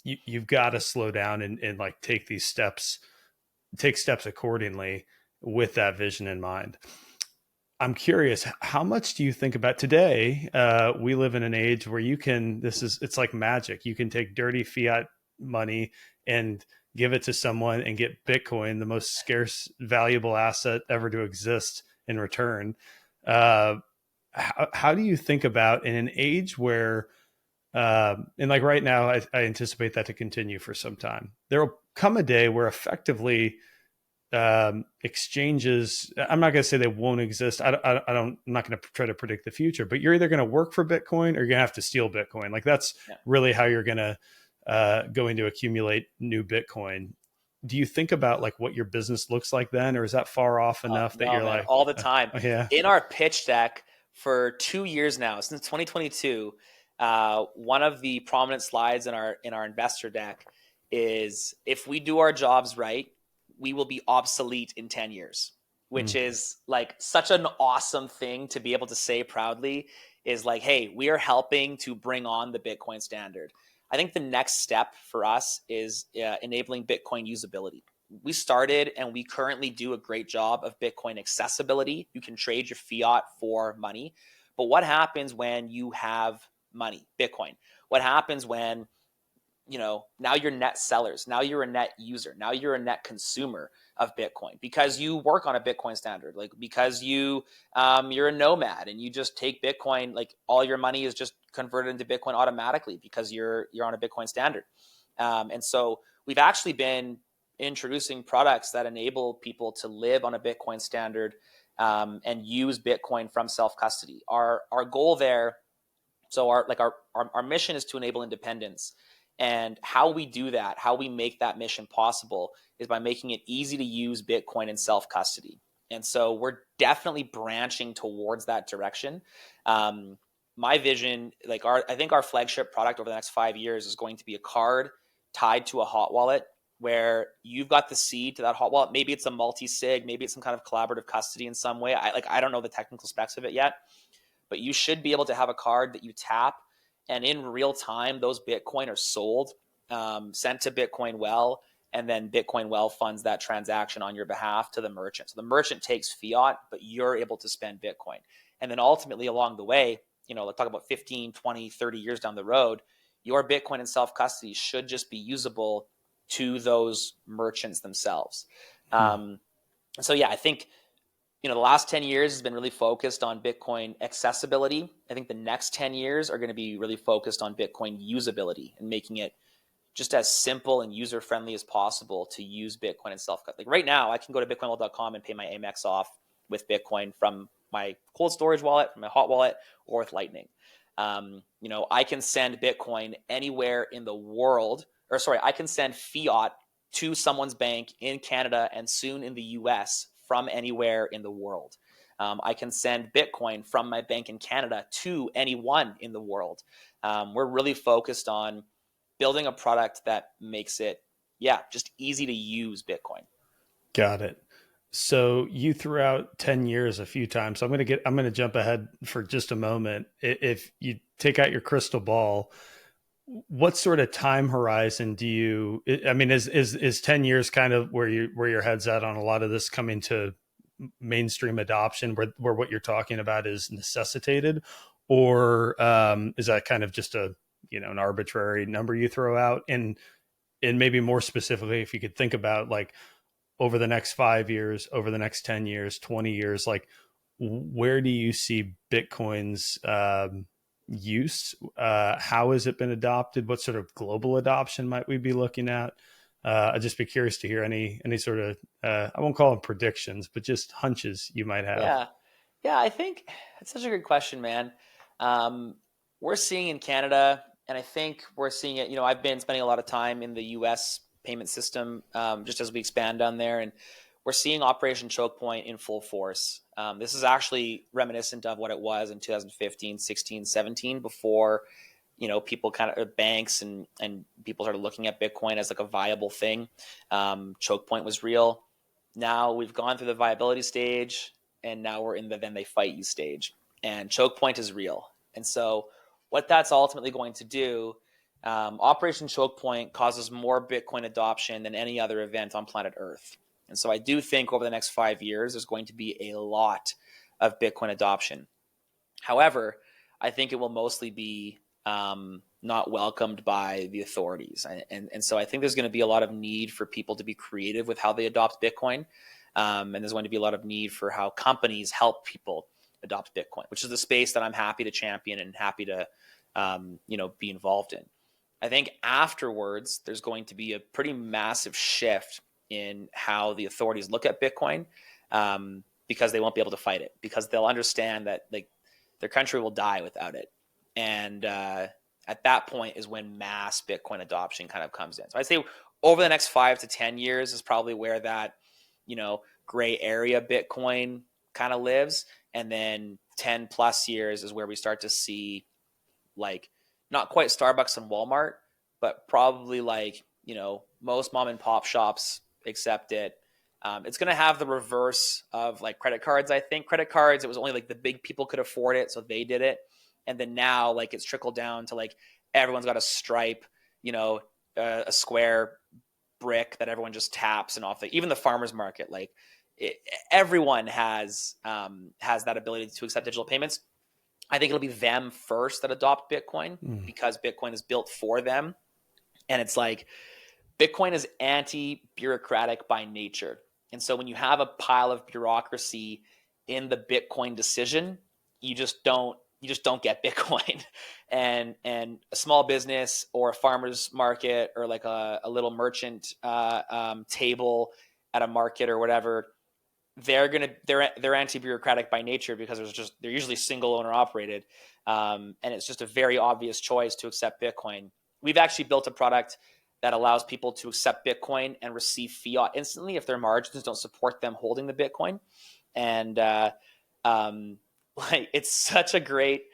you've got to slow down and like take steps accordingly with that vision in mind. I'm curious, how much do you think about today? We live in an age where it's like magic. You can take dirty fiat money and give it to someone and get Bitcoin, the most scarce, valuable asset ever to exist, in return. How do you think about in an age where, and like right now, I anticipate that to continue for some time. There will come a day where effectively exchanges, I'm not going to say they won't exist. I'm not going to try to predict the future, but you're either going to work for Bitcoin or you're going to have to steal Bitcoin. Like that's really how you're going to going to accumulate new Bitcoin. Do you think about like what your business looks like then, or is that far off enough that you're like all the time? Yeah. In our pitch deck for 2 years now, since 2022, one of the prominent slides in our investor deck is if we do our jobs right, we will be obsolete in 10 years. which is like such an awesome thing to be able to say proudly, is like, hey, we are helping to bring on the Bitcoin standard. I think the next step for us is enabling Bitcoin usability. We started and we currently do a great job of Bitcoin accessibility. You can trade your fiat for money. But what happens when you have money, Bitcoin? What happens when, now you're net sellers, now you're a net user, now you're a net consumer of Bitcoin because you work on a Bitcoin standard, like because you're a nomad and you just take Bitcoin, like all your money is just converted into Bitcoin automatically because you're on a Bitcoin standard. And so we've actually been introducing products that enable people to live on a Bitcoin standard, and use Bitcoin from self-custody. Our goal there, so our mission is to enable independence. And how we do that, how we make that mission possible, is by making it easy to use Bitcoin in self-custody. And so we're definitely branching towards that direction. My vision, I think our flagship product over the next 5 years is going to be a card tied to a hot wallet where you've got the seed to that hot wallet. Maybe it's a multi-sig, maybe it's some kind of collaborative custody in some way. I don't know the technical specs of it yet, but you should be able to have a card that you tap, and in real time, those Bitcoin are sold, sent to Bitcoin Well, and then Bitcoin Well funds that transaction on your behalf to the merchant. So the merchant takes fiat, but you're able to spend Bitcoin. And then ultimately along the way, let's talk about 15, 20, 30 years down the road, your Bitcoin in self-custody should just be usable to those merchants themselves. So yeah, I think the last 10 years has been really focused on Bitcoin accessibility. I think the next 10 years are going to be really focused on Bitcoin usability and making it just as simple and user-friendly as possible to use Bitcoin and self-custody. Like right now, I can go to bitcoinwallet.com and pay my Amex off with Bitcoin from my cold storage wallet, from my hot wallet, or with Lightning. I can send Bitcoin anywhere in the world, I can send fiat to someone's bank in Canada and soon in the US from anywhere in the world. I can send Bitcoin from my bank in Canada to anyone in the world. We're really focused on building a product that makes it, just easy to use Bitcoin. Got it. So you threw out 10 years a few times. So I'm going to jump ahead for just a moment. If you take out your crystal ball, what sort of time horizon do you, I mean, is 10 years kind of where your head's at on a lot of this coming to mainstream adoption, where what you're talking about is necessitated, or is that kind of just an arbitrary number you throw out? And maybe more specifically, if you could think about like over the next 5 years, over the next 10 years, 20 years, like where do you see Bitcoin's use? How has it been adopted? What sort of global adoption might we be looking at? I'd just be curious to hear any sort of, I won't call them predictions, but just hunches you might have. Yeah, I think that's such a good question, man. We're seeing in Canada, and I think we're seeing it, I've been spending a lot of time in the US payment system, just as we expand down there, and we're seeing Operation Chokepoint in full force. This is actually reminiscent of what it was in 2015, 16, 17, before, people banks and people started looking at Bitcoin as like a viable thing. Chokepoint was real. Now we've gone through the viability stage, and now we're in the then they fight you stage. And Chokepoint is real. And so what that's ultimately going to do, Operation Chokepoint causes more Bitcoin adoption than any other event on planet Earth. And so I do think over the next 5 years, there's going to be a lot of Bitcoin adoption. However, I think it will mostly be not welcomed by the authorities. And so I think there's going to be a lot of need for people to be creative with how they adopt Bitcoin. And there's going to be a lot of need for how companies help people adopt Bitcoin, which is the space that I'm happy to champion and happy to be involved in. I think afterwards, there's going to be a pretty massive shift in how the authorities look at Bitcoin, because they won't be able to fight it, because they'll understand that their country will die without it. And at that point is when mass Bitcoin adoption kind of comes in. So I'd say over the next 5 to 10 years is probably where that, gray area Bitcoin kind of lives. And then 10 plus years is where we start to see not quite Starbucks and Walmart, but probably most mom and pop shops accept it. It's going to have the reverse of like credit cards. I think credit cards, it was only like the big people could afford it, so they did it. And then now like it's trickled down to like everyone's got a Stripe, a Square brick that everyone just taps and off. Even the farmers market, like everyone has that ability to accept digital payments. I think it'll be them first that adopt Bitcoin because Bitcoin is built for them. And it's like Bitcoin is anti-bureaucratic by nature. And so when you have a pile of bureaucracy in the Bitcoin decision, you just don't get Bitcoin. And a small business or a farmer's market or like a little merchant table at a market or whatever, they're anti-bureaucratic by nature because they're usually single owner operated, and it's just a very obvious choice to accept Bitcoin. We've actually built a product that allows people to accept Bitcoin and receive fiat instantly if their margins don't support them holding the Bitcoin. And like it's such a great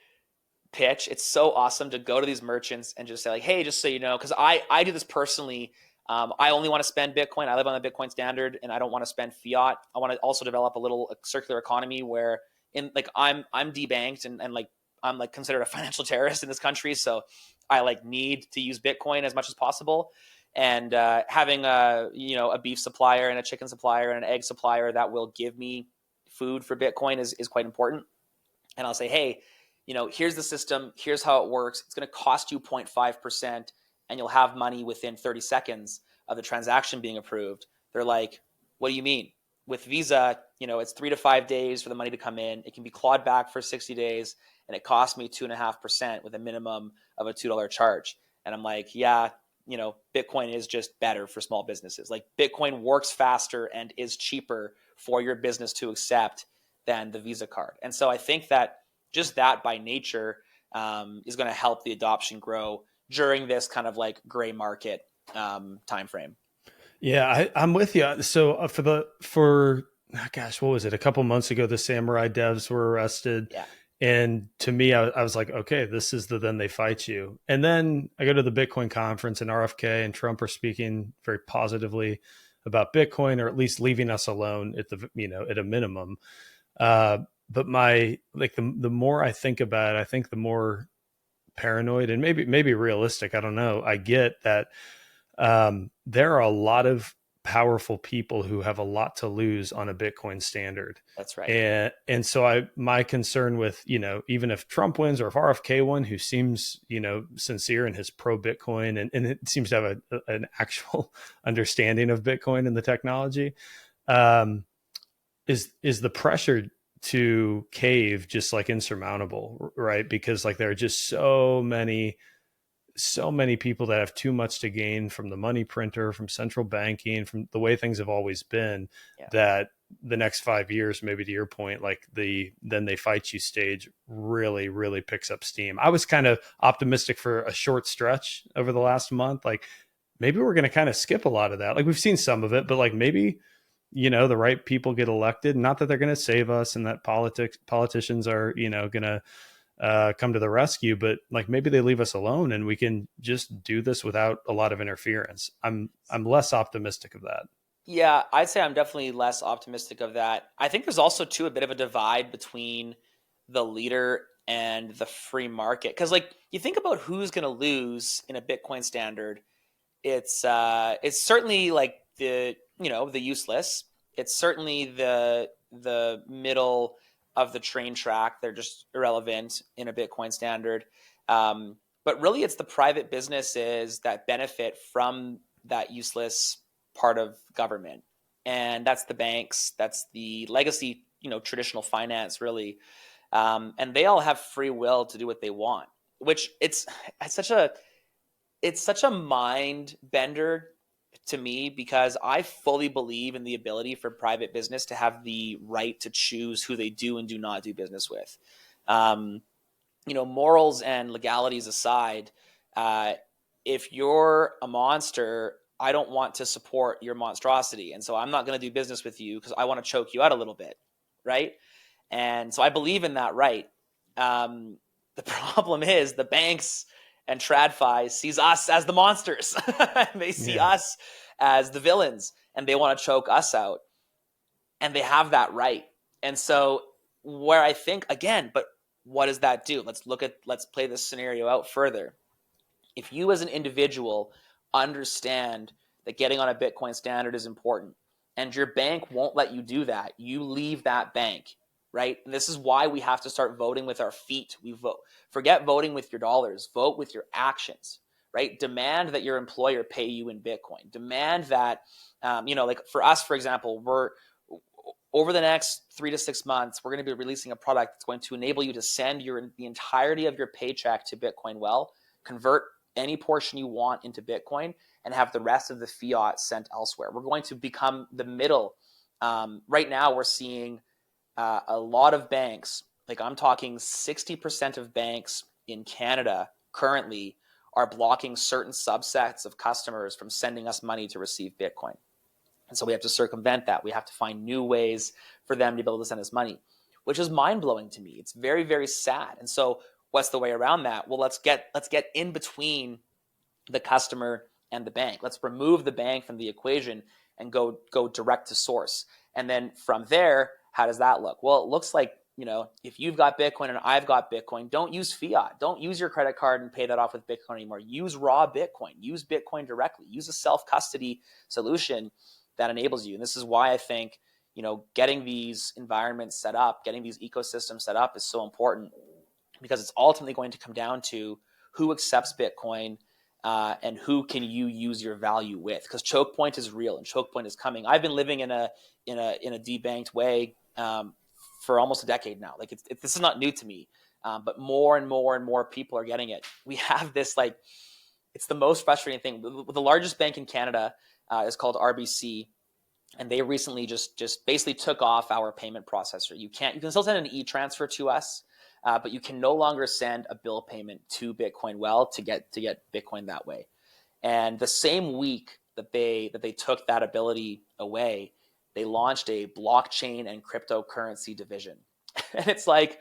pitch. It's so awesome to go to these merchants and just say like, hey, just so you know, because I do this personally. I only want to spend Bitcoin. I live on the Bitcoin standard, and I don't want to spend fiat. I want to also develop a little circular economy where, I'm debanked and like I'm like considered a financial terrorist in this country, so I like need to use Bitcoin as much as possible. And having a beef supplier and a chicken supplier and an egg supplier that will give me food for Bitcoin is quite important. And I'll say, hey, here's the system. Here's how it works. It's going to cost you 0.5%. And you'll have money within 30 seconds of the transaction being approved. They're like, what do you mean? With Visa, it's 3 to 5 days for the money to come in. It can be clawed back for 60 days, and it costs me 2.5% with a minimum of a $2 charge. And I'm like, yeah, Bitcoin is just better for small businesses. Like Bitcoin works faster and is cheaper for your business to accept than the Visa card. And so I think that just that by nature is going to help the adoption grow during this kind of like gray market time frame. Yeah, I'm with you. So gosh, what was it? A couple months ago, the Samurai devs were arrested. Yeah. And to me, I was like, okay, this is then they fight you. And then I go to the Bitcoin conference and RFK and Trump are speaking very positively about Bitcoin, or at least leaving us alone at at a minimum. But the more I think about it, I think the more paranoid and maybe realistic, I don't know, I get that there are a lot of powerful people who have a lot to lose on a Bitcoin standard. That's right. And so my concern with, even if Trump wins or if RFK won, who seems, sincere in his pro Bitcoin and it seems to have an actual understanding of Bitcoin and the technology, is the pressure to cave just like insurmountable, right? Because like there are just so many people that have too much to gain from the money printer, from central banking, from the way things have always been, that the next 5 years, maybe to your point, like then they fight you stage really, really picks up steam. I was kind of optimistic for a short stretch over the last month. Like maybe we're going to kind of skip a lot of that. Like we've seen some of it, but like maybe, the right people get elected, not that they're going to save us and that politicians are, going to come to the rescue, but like maybe they leave us alone and we can just do this without a lot of interference. I'm less optimistic of that. Yeah, I'd say I'm definitely less optimistic of that. I think there's also too a bit of a divide between the leader and the free market, because like you think about who's going to lose in a Bitcoin standard. It's certainly like the useless. It's certainly the middle of the train track. They're just irrelevant in a Bitcoin standard. But really, it's the private businesses that benefit from that useless part of government. And that's the banks, that's the legacy, traditional finance, really. And they all have free will to do what they want, which it's such a mind bender to me, because I fully believe in the ability for private business to have the right to choose who they do and do not do business with. Morals and legalities aside, if you're a monster, I don't want to support your monstrosity. And so I'm not going to do business with you because I want to choke you out a little bit. Right. And so I believe in that right. The problem is the banks and TradFi sees us as the monsters. They see us as the villains, and they want to choke us out. and they have that right. And so where I think again, but what does that do? Let's play this scenario out further. If you as an individual understand that getting on a Bitcoin standard is important and your bank won't let you do that, you leave that bank, right? And this is why we have to start voting with our feet. We vote. Forget voting with your dollars, vote with your actions, right? Demand that your employer pay you in Bitcoin. Demand that, like for us, for example, we're over the next 3 to 6 months, we're going to be releasing a product that's going to enable you to send the entirety of your paycheck to Bitcoin Well, convert any portion you want into Bitcoin, and have the rest of the fiat sent elsewhere. We're going to become the middle. Right now, we're seeing a lot of banks, like I'm talking 60% of banks in Canada currently are blocking certain subsets of customers from sending us money to receive Bitcoin. And so we have to circumvent that. We have to find new ways for them to be able to send us money, which is mind-blowing to me. It's very, very sad. And so what's the way around that? Well, let's get in between the customer and the bank. Let's remove the bank from the equation and go direct to source. And then from there, how does that look? Well, it looks like, if you've got Bitcoin and I've got Bitcoin, don't use fiat. Don't use your credit card and pay that off with Bitcoin anymore. Use raw Bitcoin. Use Bitcoin directly. Use a self-custody solution that enables you. And this is why I think, getting these environments set up, getting these ecosystems set up is so important, because it's ultimately going to come down to who accepts Bitcoin and who can you use your value with. Because Chokepoint is real and Chokepoint is coming. I've been living in a debanked way for almost a decade now. Like this is not new to me, but more and more and more people are getting it. We have this it's the most frustrating thing. The largest bank in Canada is called RBC, and they recently just basically took off our payment processor. You can still send an e-transfer to us, but you can no longer send a bill payment to Bitcoin Well to get Bitcoin that way. And the same week that they took that ability away, they launched a blockchain and cryptocurrency division. And it's like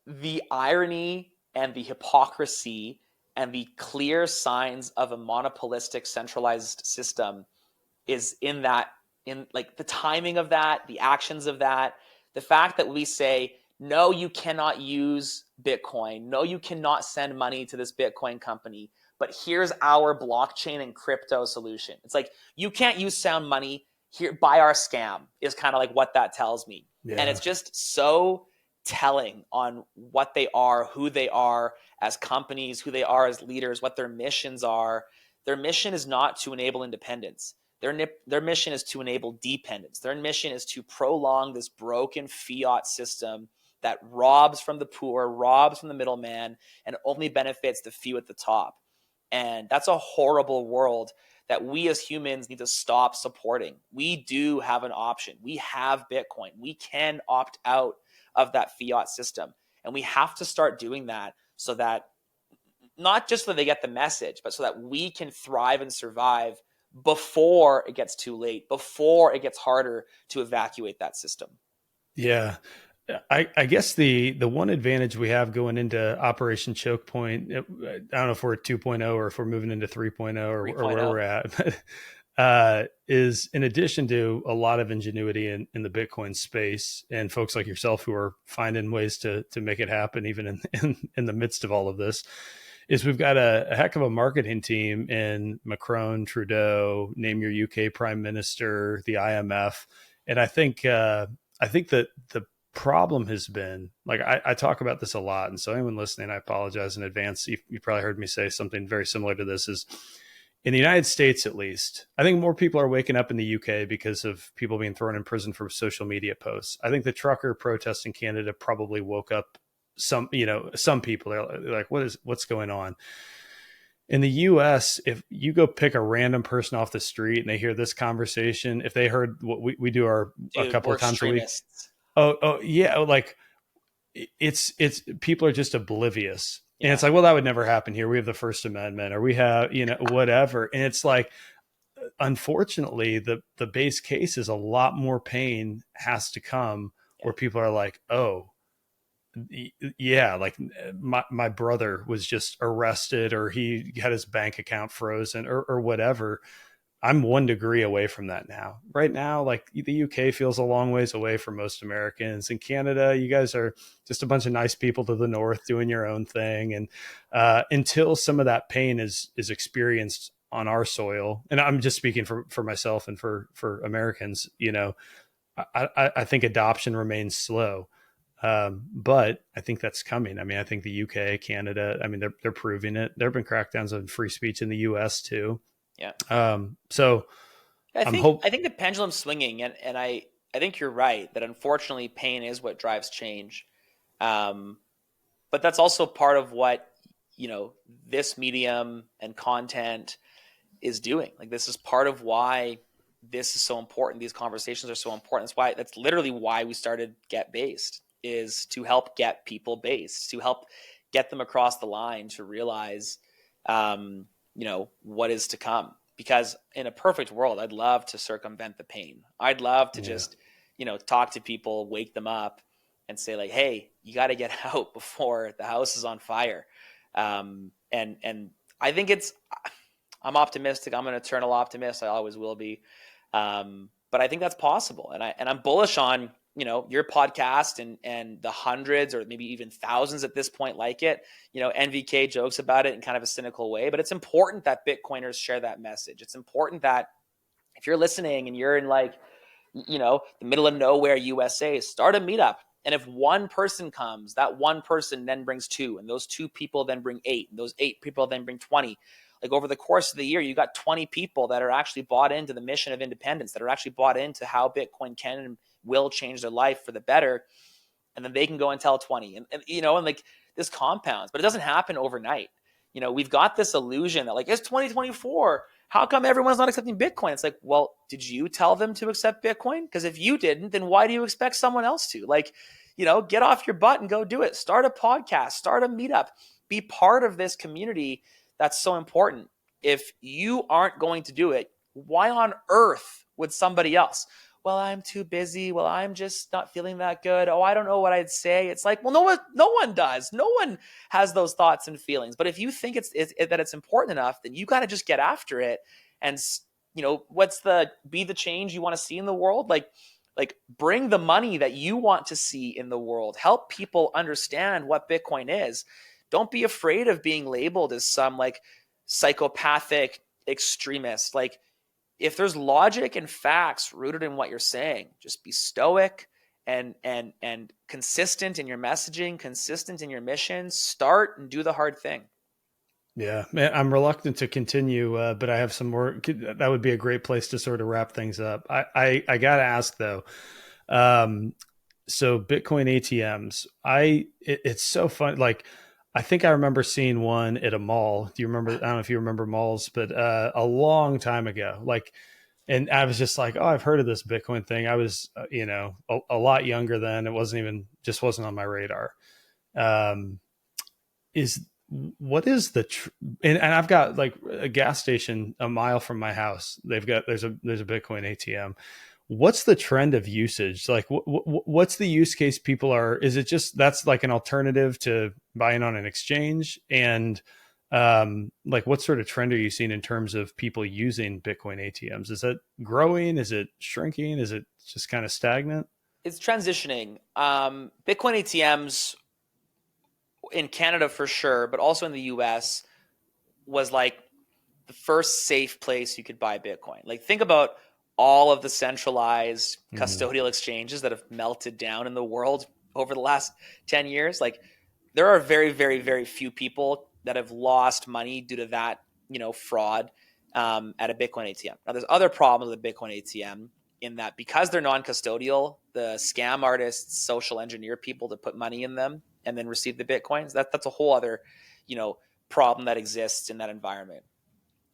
the irony and the hypocrisy and the clear signs of a monopolistic centralized system is in the timing of that, the actions of that, the fact that we say, no, you cannot use Bitcoin. No, you cannot send money to this Bitcoin company, but here's our blockchain and crypto solution. It's like, you can't use sound money here, buy our scam is kind of like what that tells me. Yeah. And it's just so telling on what they are, who they are as companies, who they are as leaders, what their missions are. Their mission is not to enable independence. Their mission is to enable dependence. Their mission is to prolong this broken fiat system that robs from the poor, robs from the middleman, and only benefits the few at the top. And that's a horrible world that we as humans need to stop supporting. We do have an option. We have Bitcoin. We can opt out of that fiat system. And we have to start doing that so that not just so they get the message, but so that we can thrive and survive before it gets too late, before it gets harder to evacuate that system. Yeah. I guess the one advantage we have going into Operation Chokepoint, I don't know if we're at 2.0 or if we're moving into 3.0 or where we're at, is in addition to a lot of ingenuity in the Bitcoin space and folks like yourself who are finding ways to make it happen even in the midst of all of this, is we've got a heck of a marketing team in Macron, Trudeau, name your UK Prime Minister, the IMF. And I think that the problem has been, like, I talk about this a lot. And so anyone listening, I apologize in advance. You probably heard me say something very similar to this. Is in the United States, at least, I think more people are waking up in the UK because of people being thrown in prison for social media posts. I think the trucker protests in Canada probably woke up some people. They're like, what's going on? In the US, if you go pick a random person off the street and they hear this conversation, if they heard what we do a couple of times a week, oh yeah, like it's people are just oblivious. Yeah. And it's like, well, that would never happen here. We have the First Amendment, or we have, whatever. And it's like, unfortunately, the base case is a lot more pain has to come where people are like, oh, yeah, like my brother was just arrested, or he had his bank account frozen, or whatever. I'm 1 degree away from that now. Right now, like the UK feels a long ways away for most Americans. In Canada, you guys are just a bunch of nice people to the north doing your own thing. And until some of that pain is experienced on our soil, and I'm just speaking for myself and for Americans, I think adoption remains slow. But I think that's coming. I mean, I think the UK, Canada, I mean, they're proving it. There have been crackdowns on free speech in the US too. Yeah. So I I'm think hope. I think the pendulum's swinging, and I think you're right that unfortunately pain is what drives change. Um, but that's also part of what this medium and content is doing. Like this is part of why this is so important. These conversations are so important. That's literally why we started Get Based, is to help get people based, to help get them across the line to realize, what is to come. Because in a perfect world, I'd love to circumvent the pain. I'd love to Yeah. just, talk to people, wake them up, and say like, "Hey, you got to get out before the house is on fire." And I think I'm optimistic. I'm an eternal optimist. I always will be. But I think that's possible, and I'm bullish on your podcast and the hundreds or maybe even thousands at this point like it. NVK jokes about it in kind of a cynical way, but it's important that Bitcoiners share that message. It's important that if you're listening and you're in like the middle of nowhere USA, start a meetup. And if one person comes, that one person then brings two, and those two people then bring eight, and those eight people then bring 20. Like over the course of the year, you got 20 people that are actually bought into the mission of independence, that are actually bought into how Bitcoin can and will change their life for the better. And then they can go and tell 20. And like this compounds, but it doesn't happen overnight. We've got this illusion that like it's 2024. How come everyone's not accepting Bitcoin? It's like, well, did you tell them to accept Bitcoin? Because if you didn't, then why do you expect someone else to? Like, get off your butt and go do it. Start a podcast, start a meetup, be part of this community that's so important. If you aren't going to do it, why on earth would somebody else? Well, I'm too busy. Well, I'm just not feeling that good. Oh, I don't know what I'd say. It's like, well, no one does. No one has those thoughts and feelings. But if you think that it's important enough, then you got to just get after it. And be the change you want to see in the world? Like bring the money that you want to see in the world. Help people understand what Bitcoin is. Don't be afraid of being labeled as some like psychopathic extremist. Like if there's logic and facts rooted in what you're saying, just be stoic and consistent in your messaging, consistent in your mission. Start and do the hard thing. Yeah, man, I'm reluctant to continue, but I have some more. That would be a great place to sort of wrap things up. I got to ask though. Um, so Bitcoin ATMs, it's so fun. Like, I think I remember seeing one at a mall. Do you remember? I don't know if you remember malls, but a long time ago. Like, and I was just like, oh, I've heard of this Bitcoin thing. I was, a lot younger then. It wasn't on my radar. Um, is what is and I've got like a gas station a mile from my house. There's a Bitcoin ATM. What's the trend of usage? Like, what's the use case people are? Is it just that's like an alternative to buying on an exchange? And like, what sort of trend are you seeing in terms of people using Bitcoin ATMs? Is it growing? Is it shrinking? Is it just kind of stagnant? It's transitioning. Bitcoin ATMs in Canada for sure, but also in the US was like the first safe place you could buy Bitcoin. Like think about all of the centralized Mm-hmm. custodial exchanges that have melted down in the world over the last 10 years. Like there are very, very, very few people that have lost money due to that, fraud at a Bitcoin ATM. Now there's other problems with the Bitcoin ATM in that because they're non-custodial, the scam artists social engineer people to put money in them and then receive the Bitcoins. That's a whole other, problem that exists in that environment.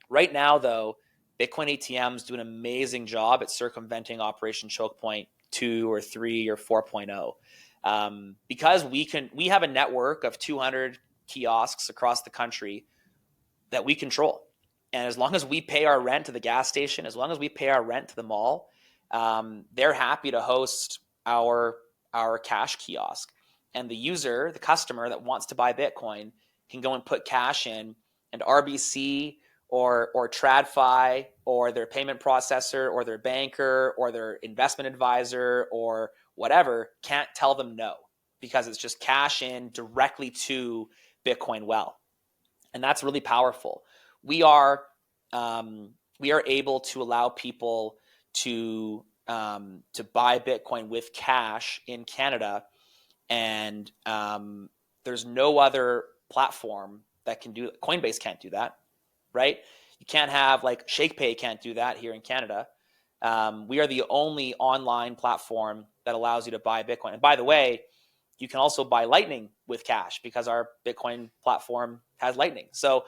Right now, though, Bitcoin ATMs do an amazing job at circumventing Operation Chokepoint 2 or 3 or 4.0. Because we have a network of 200 kiosks across the country that we control. And as long as we pay our rent to the gas station, as long as we pay our rent to the mall, they're happy to host our cash kiosk. And the user, the customer that wants to buy Bitcoin, can go and put cash in, and RBC or TradFi or their payment processor or their banker or their investment advisor or whatever can't tell them no, because it's just cash in directly to Bitcoin Well. And that's really powerful. We are able to allow people to buy Bitcoin with cash in Canada, and there's no other platform that can do. Coinbase can't do that, right? You can't have like ShakePay can't do that here in Canada. We are the only online platform that allows you to buy Bitcoin. And by the way, you can also buy Lightning with cash because our Bitcoin platform has Lightning. So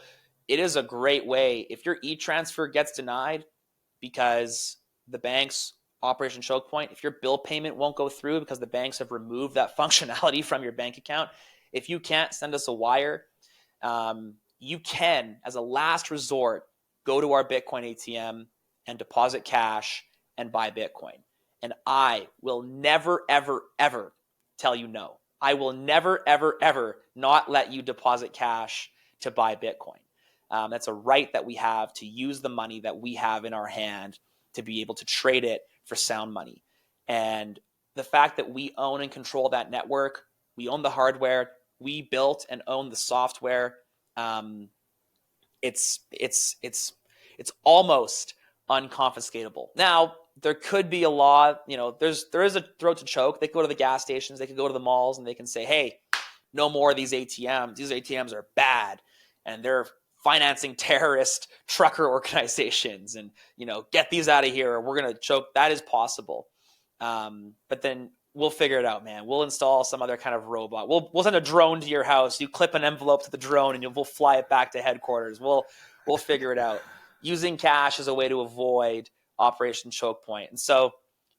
it is a great way. If your e-transfer gets denied because the bank's Operation Chokepoint, if your bill payment won't go through because the banks have removed that functionality from your bank account, if you can't send us a wire, you can, as a last resort, go to our Bitcoin ATM and deposit cash and buy Bitcoin. And I will never, ever, ever tell you no. I will never, ever, ever not let you deposit cash to buy Bitcoin. That's a right that we have to use the money that we have in our hand to be able to trade it for sound money. And the fact that we own and control that network, we own the hardware, we built and own the software. It's almost unconfiscatable. Now, there could be a law, there is a throat to choke. They could go to the gas stations, they could go to the malls, and they can say, hey, no more of these ATMs. These ATMs are bad, and they're financing terrorist trucker organizations, and get these out of here, or we're going to choke. That is possible. But then we'll figure it out, man. We'll install some other kind of robot. We'll send a drone to your house. You clip an envelope to the drone, and we'll fly it back to headquarters. We'll figure it out. Using cash is a way to avoid Operation Chokepoint. And so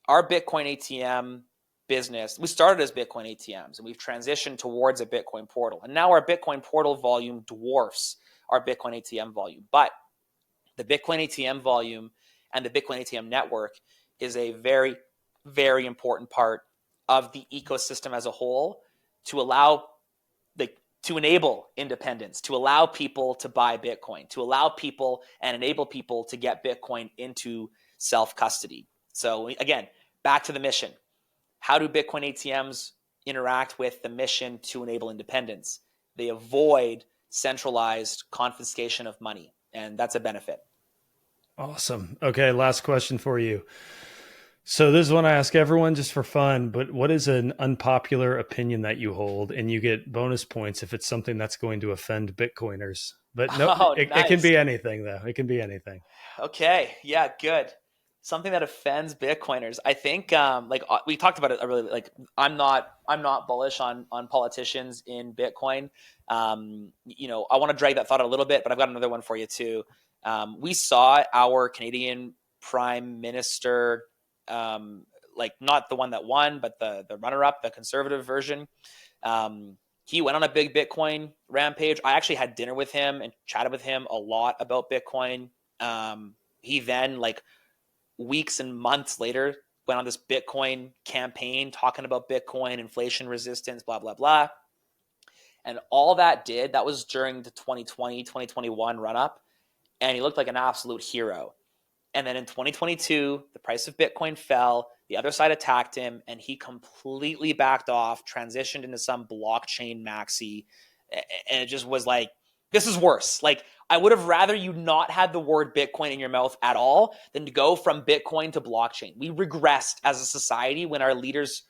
our Bitcoin ATM business, we started as Bitcoin ATMs, and we've transitioned towards a Bitcoin portal. And now our Bitcoin portal volume dwarfs our Bitcoin ATM volume. But the Bitcoin ATM volume and the Bitcoin ATM network is a very, very important part of the ecosystem as a whole to enable independence, to allow people to buy Bitcoin, to allow people and enable people to get Bitcoin into self-custody. So again, back to the mission. How do Bitcoin ATMs interact with the mission to enable independence? They avoid centralized confiscation of money, and that's a benefit. Awesome. Okay, last question for you. So this is one I ask everyone just for fun, but what is an unpopular opinion that you hold? And you get bonus points if it's something that's going to offend Bitcoiners. But no, it can be anything, though. It can be anything. Okay. Yeah, good. Something that offends Bitcoiners. I think we talked about it. I'm not bullish on politicians in Bitcoin. I want to drag that thought a little bit, but I've got another one for you too. We saw our Canadian Prime Minister, not the one that won, but the runner-up, the conservative version. He went on a big Bitcoin rampage. I actually had dinner with him and chatted with him a lot about Bitcoin. He then, weeks and months later, went on this Bitcoin campaign talking about Bitcoin, inflation resistance, blah, blah, blah. And all that was during the 2020, 2021 run-up. And he looked like an absolute hero. And then in 2022, the price of Bitcoin fell, the other side attacked him, and he completely backed off, transitioned into some blockchain maxi. And it just was like, this is worse. I would have rather you not had the word Bitcoin in your mouth at all than to go from Bitcoin to blockchain. We regressed as a society when our leaders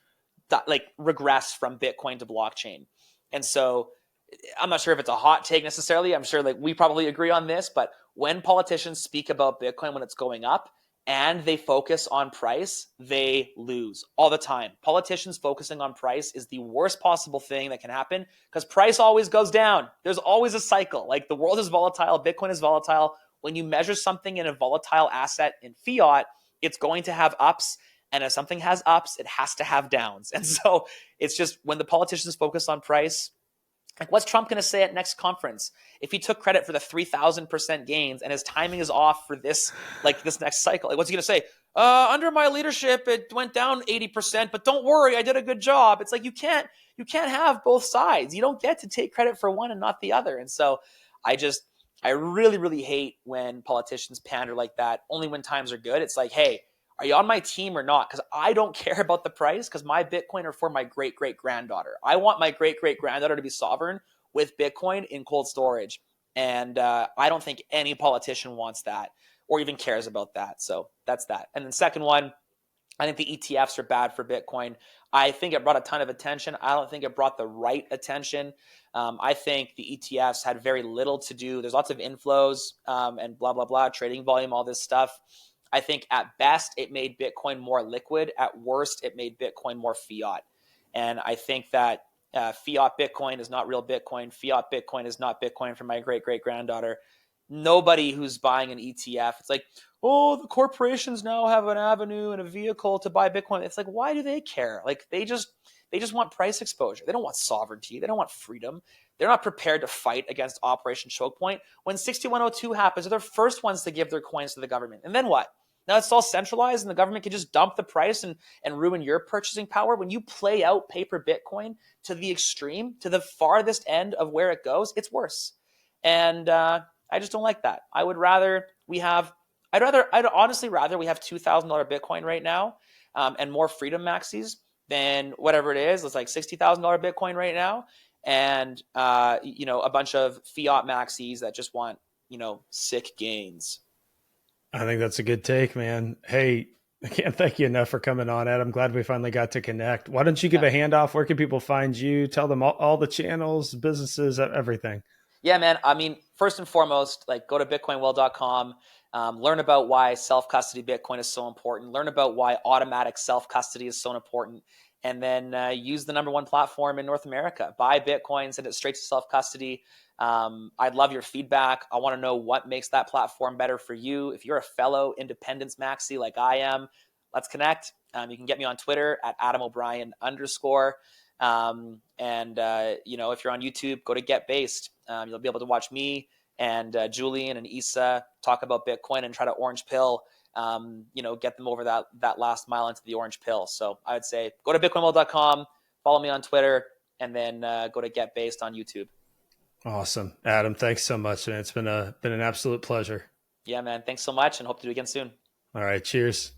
regressed from Bitcoin to blockchain. And so I'm not sure if it's a hot take necessarily. I'm sure we probably agree on this, but when politicians speak about Bitcoin when it's going up and they focus on price, they lose all the time. Politicians focusing on price is the worst possible thing that can happen because price always goes down. There's always a cycle. The world is volatile. Bitcoin is volatile. When you measure something in a volatile asset in fiat, it's going to have ups. And if something has ups, it has to have downs. And so it's just when the politicians focus on price, what's Trump going to say at next conference if he took credit for the 3,000% gains and his timing is off for this next cycle? What's he going to say? Under my leadership, it went down 80%, but don't worry, I did a good job. It's you can't have both sides. You don't get to take credit for one and not the other. And so I I really, really hate when politicians pander like that, only when times are good. It's like, hey, are you on my team or not? Because I don't care about the price, because my Bitcoin are for my great great granddaughter. I want my great great granddaughter to be sovereign with Bitcoin in cold storage. And I don't think any politician wants that or even cares about that. So that's that. And then second one, I think the ETFs are bad for Bitcoin. I think it brought a ton of attention. I don't think it brought the right attention. I think the ETFs had very little to do. There's lots of inflows and blah, blah, blah, trading volume, all this stuff. I think at best, it made Bitcoin more liquid. At worst, it made Bitcoin more fiat. And I think that fiat Bitcoin is not real Bitcoin. Fiat Bitcoin is not Bitcoin for my great great granddaughter. Nobody who's buying an ETF, it's like, oh, the corporations now have an avenue and a vehicle to buy Bitcoin. It's like, why do they care? Like they just want price exposure. They don't want sovereignty. They don't want freedom. They're not prepared to fight against Operation Chokepoint. When 6102 happens, they're the first ones to give their coins to the government. And then what? Now it's all centralized and the government can just dump the price and ruin your purchasing power. When you play out paper Bitcoin to the extreme, to the farthest end of where it goes, it's worse. And I just don't like that. I'd honestly rather we have $2,000 Bitcoin right now and more freedom maxis than whatever it is. It's like $60,000 Bitcoin right now. And, a bunch of fiat maxis that just want, sick gains. I think that's a good take, man. Hey, I can't thank you enough for coming on, Ed. I'm glad we finally got to connect. Why don't you give a handoff? Where can people find you? Tell them all the channels, businesses, everything. Yeah, man. I mean, first and foremost, like go to bitcoinwell.com, learn about why self-custody Bitcoin is so important, learn about why automatic self-custody is so important, and then use the number one platform in North America. Buy Bitcoin, send it straight to self-custody. I'd love your feedback. I want to know what makes that platform better for you. If you're a fellow independence maxi like I am, let's connect. You can get me on Twitter at @AdamO'Brien_. If you're on YouTube, go to Get Based. You'll be able to watch me and Julian and Issa talk about Bitcoin and try to orange pill, get them over that last mile into the orange pill. So I would say go to bitcoinwell.com, follow me on Twitter, and then go to Get Based on YouTube. Awesome. Adam, thanks so much, man. It's been an absolute pleasure. Yeah, man. Thanks so much and hope to do it again soon. All right. Cheers.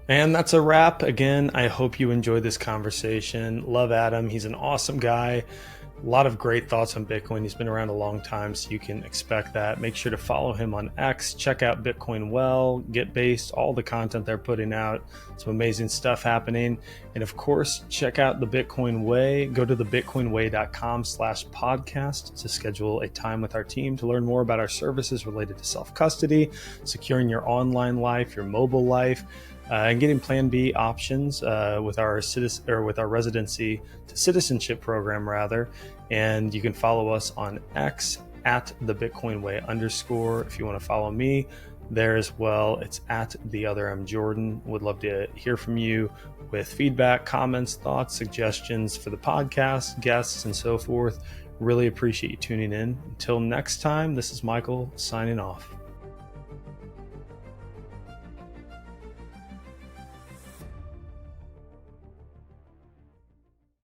And that's a wrap. Again, I hope you enjoyed this conversation. Love Adam. He's an awesome guy. A lot of great thoughts on Bitcoin. He's been around a long time, so you can expect that. Make sure to follow him on X. Check out Bitcoin Well, Get Based, all the content they're putting out. Some amazing stuff happening. And of course, check out the Bitcoin Way. Go to thebitcoinway.com/podcast to schedule a time with our team to learn more about our services related to self-custody, securing your online life, your mobile life, and getting Plan B options with our residency to citizenship program, rather. And you can follow us on X at the Bitcoin Way _. If you want to follow me there as well, it's at the other M Jordan. Would love to hear from you with feedback, comments, thoughts, suggestions for the podcast, guests, and so forth. Really appreciate you tuning in. Until next time, this is Michael signing off.